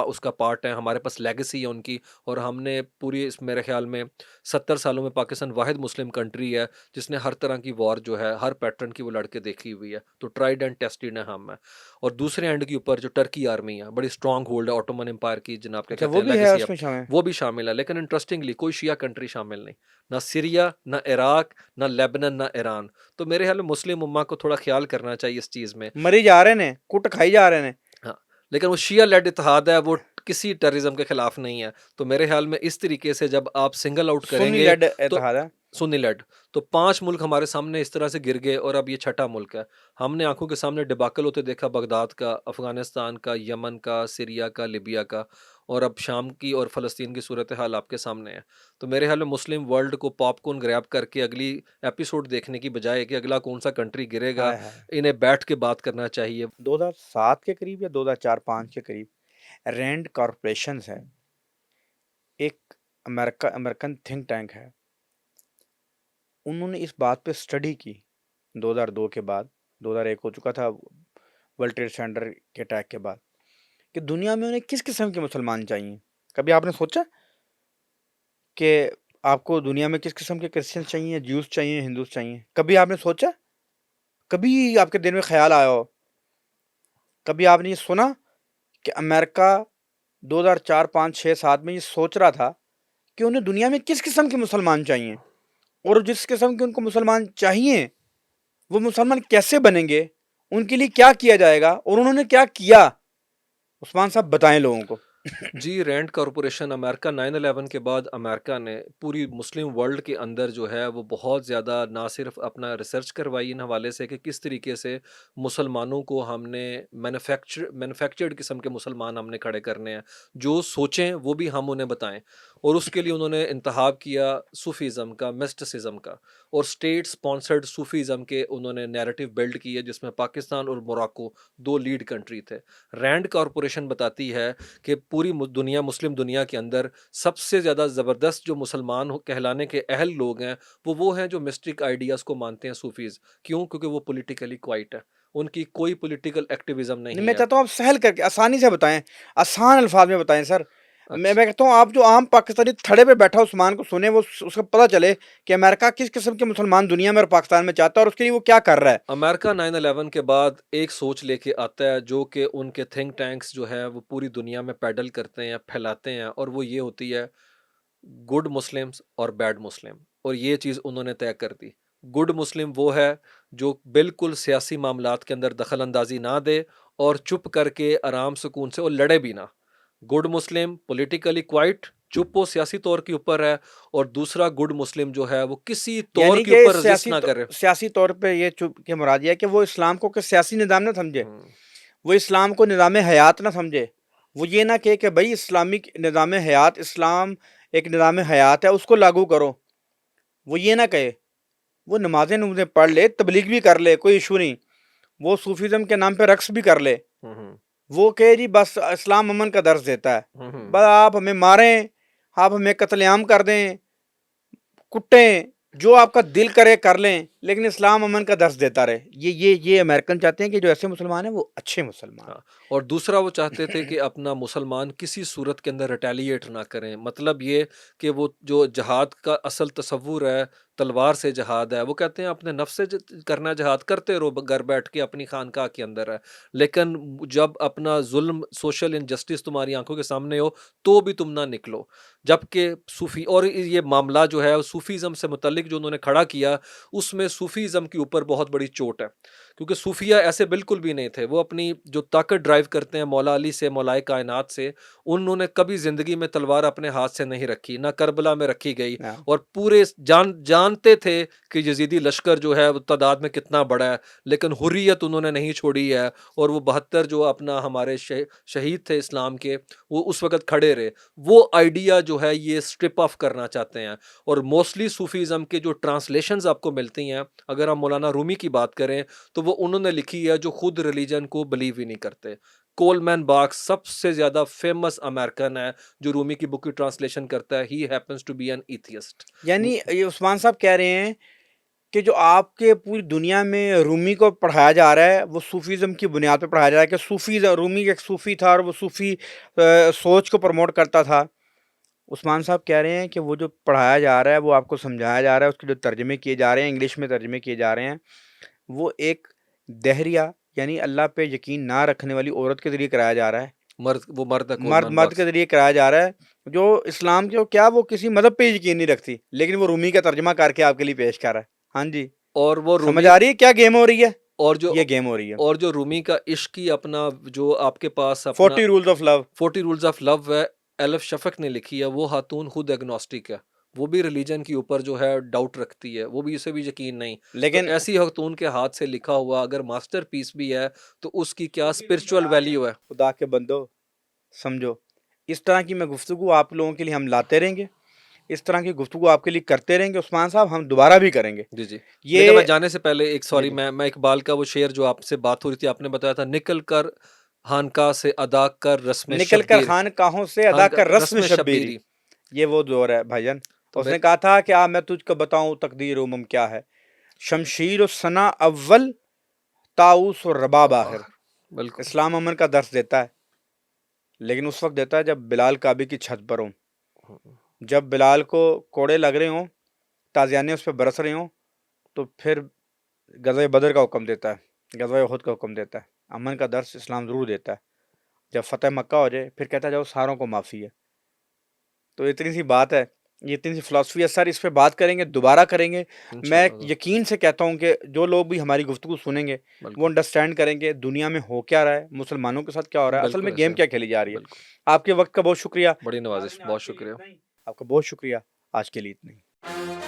S1: उसका पार्ट है, हमारे पास लेगेसी है उनकी। और हमने पूरी इस मेरे ख़्याल में 70 सालों में पाकिस्तान वाहिद मुस्लिम कंट्री है जिसने हर तरह की वॉर जो है, हर पैटर्न की वो लड़ के देखी हुई है। तो ट्राइड एंड टेस्टेड है हम हैं। और दूसरे एंड के ऊपर जो टर्की आर्मी है, बड़ी स्ट्रॉन्ग होल्ड है ऑटोमन एम्पायर की, जनाब क्या
S2: अच्छा
S1: कहते
S2: वो
S1: हैं
S2: भी है
S1: लेगेसी है,
S2: उसमें शामिल?
S1: वो भी शामिल है। लेकिन इंटरेस्टिंगली कोई शिया कंट्री शामिल नहीं, ना सीरिया, ना इराक, ना लेबनान, ना ईरान। तो मेरे ख्याल में मुस्लिम उम्मा को थोड़ा ख्याल करना चाहिए इस चीज़ में।
S2: मरी जा रहे ने, कुट खाई जा रहे ने।
S1: हाँ, लेकिन वो शिया लेड इत्तेहाद है, वो किसी टेररिज्म के खिलाफ नहीं है। तो मेरे ख्याल में इस तरीके से जब आप सिंगल आउट
S2: सुन्नी
S1: करेंगे
S2: लेड
S1: तो
S2: इत्तेहाद है।
S1: सुन्नी लेड, तो 5 मुल्क हमारे सामने इस तरह से गिर गए और अब ये छठा मुल्क है। हमने आँखों के सामने डिबाकल होते देखा बगदाद का, अफ़गानिस्तान का, यमन का, सीरिया का, लिबिया का, और अब शाम की और फ़लस्तीन की सूरत-ए-हाल आपके सामने है। तो मेरे ख़्याल में मुस्लिम वर्ल्ड को पॉपकॉर्न ग्रैब करके अगली एपिसोड देखने की बजाय कि अगला कौन-सा कंट्री गिरेगा,
S2: हाय हाय।
S1: इन्हें बैठ के बात करना चाहिए।
S2: 2007 के करीब या 2004-5 के करीब रैंड कॉर्पोरेशन है, एक अमेरिकन थिंक टैंक है। उन्होंने इस बात पे स्टडी की 2002 के बाद, 2001 हो चुका था, वर्ल्ड ट्रेड सेंटर के अटैक के बाद, कि दुनिया में उन्हें किस किस्म के मुसलमान चाहिए। कभी आपने सोचा कि आपको दुनिया में किस किस्म के क्रिश्चियन चाहिए, ज्यूस चाहिए, हिंदूस चाहिए? कभी आपने सोचा? कभी आपके दिल में ख्याल आया हो? कभी आपने ये सुना कि अमेरिका 2004, 5, 6, 7 में ये सोच रहा था कि उन्हें दुनिया में किस किस्म के मुसलमान चाहिए, और जिस किस्म के उनको मुसलमान चाहिए वो मुसलमान कैसे बनेंगे, उनके लिए क्या किया जाएगा, और उन्होंने क्या किया? उस्मान साहब बताएं लोगों को।
S1: जी, रैंड कॉरपोरेशन अमेरिका 9/11 के बाद अमेरिका ने पूरी मुस्लिम वर्ल्ड के अंदर जो है वो बहुत ज़्यादा ना सिर्फ अपना रिसर्च करवाई इन हवाले से कि किस तरीके से मुसलमानों को हमने मैन्युफैक्चर्ड किस्म के मुसलमान हमने खड़े करने हैं, जो सोचें वो भी हम उन्हें बताएं। और उसके लिए उन्होंने इंतखाब किया सूफीज़म का, मिस्टिसिज्म का, और स्टेट स्पॉन्सर्ड सूफीज़म के उन्होंने नैरेटिव बिल्ड किए जिसमें पाकिस्तान और मोरक्को दो लीड कंट्री थे। रैंड कॉरपोरेशन बताती है कि पूरी दुनिया, मुस्लिम दुनिया के अंदर सबसे ज़्यादा ज़बरदस्त जो मुसलमान कहलाने के अहल लोग हैं वो हैं जो मिस्टिक आइडियाज़ को मानते हैं, सूफीज़। क्यों? क्योंकि वो पॉलिटिकली क्वाइट है, उनकी कोई पॉलिटिकल एक्टिविज्म
S2: नहीं,
S1: नहीं
S2: मैं
S1: है।
S2: चाहता हूँ आप सहल करके आसानी से बताएं, आसान अल्फाज में बताएं सर। मैं
S1: अच्छा,
S2: मैं कहता हूँ आप जो आम पाकिस्तानी थड़े पे बैठा उस्मान को सुने, वो उसको पता चले कि अमेरिका किस किस्म के मुसलमान दुनिया में और पाकिस्तान में चाहता है, और उसके लिए वो क्या कर रहा है।
S1: अमेरिका 9/11 के बाद एक सोच लेके आता है जो कि उनके थिंक टैंक्स जो है वो पूरी दुनिया में पैडल करते हैं, फैलाते हैं, और वो ये होती है गुड मुस्लिम्स और बैड मुस्लिम। और ये चीज़ उन्होंने तय कर दी। गुड मुस्लिम वो है जो बिल्कुल सियासी मामलात के अंदर दखल अंदाजी ना दे और चुप करके आराम सुकून से और लड़े भी ना। गुड मुस्लिम पॉलिटिकली क्वाइट, चुप वो सियासी तौर के ऊपर है। और दूसरा गुड मुस्लिम जो है वो किसी तौर
S2: यानी
S1: के
S2: कि
S1: ऊपर रजिस्ट ना करे।
S2: सियासी तौर पे ये चुप के मुराद ये है कि वो इस्लाम को सियासी निज़ाम ना समझे,
S1: हम्म,
S2: वो इस्लाम को निज़ाम हयात ना समझे। वो ये ना कहे कि भाई इस्लामिक निज़ाम हयात, इस्लाम एक निज़ाम हयात है, उसको लागू करो। वो ये ना कहे, वो नमाज़ें नूज़ें पढ़ ले, तबलीग भी कर ले, कोई इशू नहीं। वो सूफीज़्म के नाम पे रक़्स भी कर ले।
S1: हम्म,
S2: वो कहे जी बस इस्लाम अमन का दर्स देता है।
S1: हम्म।
S2: बस आप हमें मारें, आप हमें कत्लेआम कर दें, कुटें, जो आपका दिल करे कर लें, लेकिन इस्लाम अमन का दर्स देता रहे। ये अमेरिकन चाहते हैं कि जो ऐसे मुसलमान हैं वो अच्छे मुसलमान
S1: हाँ, और दूसरा वो चाहते थे कि अपना मुसलमान किसी सूरत के अंदर रिटेलिएट ना करें। मतलब ये कि वो जो जहाद का असल तसव्वुर है, तलवार से जहाद है, वो कहते हैं अपने नफ्स से करना जहाद करते रहो घर बैठ के अपनी खानकाह के अंदर है। लेकिन जब अपना जुल्म, सोशल इनजस्टिस तुम्हारी आंखों के सामने हो तो भी तुम ना निकलो। जबकि सूफी और ये मामला जो है सूफीज़म से मुतल्लिक जो उन्होंने खड़ा किया, उसमें सूफीज़म के ऊपर बहुत बड़ी चोट है। क्योंकि सूफिया ऐसे बिल्कुल भी नहीं थे। वो अपनी जो ताकत ड्राइव करते हैं मौला अली से, मौलाए कायनात से, उन्होंने कभी ज़िंदगी में तलवार अपने हाथ से नहीं रखी, ना करबला में रखी गई।
S2: हाँ।
S1: और पूरे जानते थे कि यज़ीदी लश्कर जो है वो तादाद में कितना बड़ा है, लेकिन हुर्रियत उन्होंने नहीं छोड़ी है। और वो 72 जो अपना हमारे शहीद थे इस्लाम के, वो उस वक़्त खड़े रहे। वो आइडिया जो है ये स्ट्रिप ऑफ करना चाहते हैं। और मोस्टली सूफीज़्म के जो ट्रांसलेशंस आपको मिलती हैं, अगर हम मौलाना रूमी की बात करें तो वो उन्होंने लिखी है जो खुद रिलीजन को बिलीव ही नहीं करते। कोलमैन बाक्स सबसे ज्यादा फेमस अमेरिकन है जो रूमी की बुक की ट्रांसलेशन करता है। He happens to be an atheist.
S2: यानी ये उस्मान साहब कह रहे हैं कि जो आपके पूरी दुनिया में रूमी को पढ़ाया जा रहा है, वो सूफीज़्म की बुनियाद पे पढ़ाया जा रहा है कि रूमी एक सूफ़ी था और वो सूफ़ी सोच को प्रमोट करता था। उस्मान साहब कह रहे हैं कि वो जो पढ़ाया जा रहा है, वो आपको समझाया जा रहा है, उसके जो तर्जमे किए जा रहे हैं, इंग्लिश में तर्जमे किए जा रहे हैं, वो एक दहरिया यानी अल्लाह पे यकीन ना रखने वाली औरत के ज़रिए कराया जा रहा है।
S1: वो मर्द है,
S2: मर्द
S1: कोलमैन
S2: मर्द के
S1: बाक्स।
S2: ज़रिए कराया जा रहा है, जो इस्लाम के क्या वो किसी मज़हब पे यकीन नहीं रखती, लेकिन वो रूमी का तर्जमा करके आपके लिए पेश कर रहा है। हाँ जी,
S1: और वो
S2: समझ
S1: रूमी
S2: आ रही है क्या गेम हो रही है?
S1: और जो
S2: ये गेम हो रही है।
S1: और जो रूमी का इश्क ही अपना जो आपके पास अपना
S2: 40 rules of love.
S1: 40 rules of love है, एलिफ शफक ने लिखी है। वो खातून खुद एग्नोस्टिक है, वो भी रिलीजन के ऊपर जो है डाउट रखती है, वो भी इसे भी यकीन नहीं। तो
S2: लेकिन
S1: ऐसी खातून के हाथ से लिखा हुआ अगर मास्टरपीस भी है तो उसकी क्या स्पिरिचुअल वैल्यू है।
S2: खुदा के बंदो समझो, इस तरह की मैं गुफ्तगू आप लोगों के लिए हम लाते रहेंगे, इस तरह की गुफ्तगू आपके लिए करते रहेंगे उस्मान साहब, हम दोबारा भी करेंगे।
S1: जी, जी। लेकिन मैं
S2: ये
S1: जाने से पहले एक
S2: जी,
S1: सॉरी,
S2: जी।
S1: मैं इकबाल का वो शेर जो आपसे बात हो रही थी, आपने बताया था निकल कर खानकाह से अदा कर रस्म
S2: निकल कर
S1: शब्बीर।
S2: खानकाहों से अदा
S1: खानका
S2: कर रस्म
S1: रस्म
S2: शब्बीरी।
S1: शब्बीरी।
S2: ये वो दौर है भाईजान।
S1: तो
S2: उसने
S1: मेरे
S2: कहा था कि मैं तुझको बताऊं तकदीर उमम क्या है, शमशीर और सना अव्वल, ताऊस और रबाब
S1: आह,
S2: आखिर।
S1: बिल्कुल।
S2: इस्लाम अमन का दर्स देता है, लेकिन उस वक़्त देता है जब बिलाल काबे की छत पर हो,
S1: हुँ,
S2: जब बिलाल को कोड़े लग रहे हों, ताज़ियाने उस पे बरस रहे हों, तो फिर ग़ज़वे बदर का हुक्म देता है, ग़ज़वे उहद का हुक्म देता है। अमन का दर्स इस्लाम ज़रूर देता है। जब फ़तह मक्का हो जाए, फिर कहता है जाओ सारों को माफ़ी है। तो इतनी सी बात है, ये इतनी सी फ़िलॉसफ़ी है सर, इस पे बात करेंगे, दोबारा करेंगे। मैं
S1: इंशाअल्लाह,
S2: यकीन से कहता हूँ कि जो लोग भी हमारी गुफ्तगू सुनेंगे, वो
S1: बिल्कुल,
S2: अंडरस्टैंड करेंगे दुनिया में हो क्या रहा है, मुसलमानों के साथ क्या हो रहा है, असल
S1: बिल्कुल
S2: में
S1: ऐसा
S2: गेम
S1: है।
S2: क्या खेली जा रही है।
S1: बिल्कुल,
S2: आपके वक़्त का बहुत शुक्रिया।
S1: बड़ी
S2: हमारे
S1: नवाज़िश,
S2: ने
S1: बहुत
S2: आज के लिए
S1: शुक्रिया।
S2: इतना ही। आपका बहुत शुक्रिया, आज के लिए इतना ही।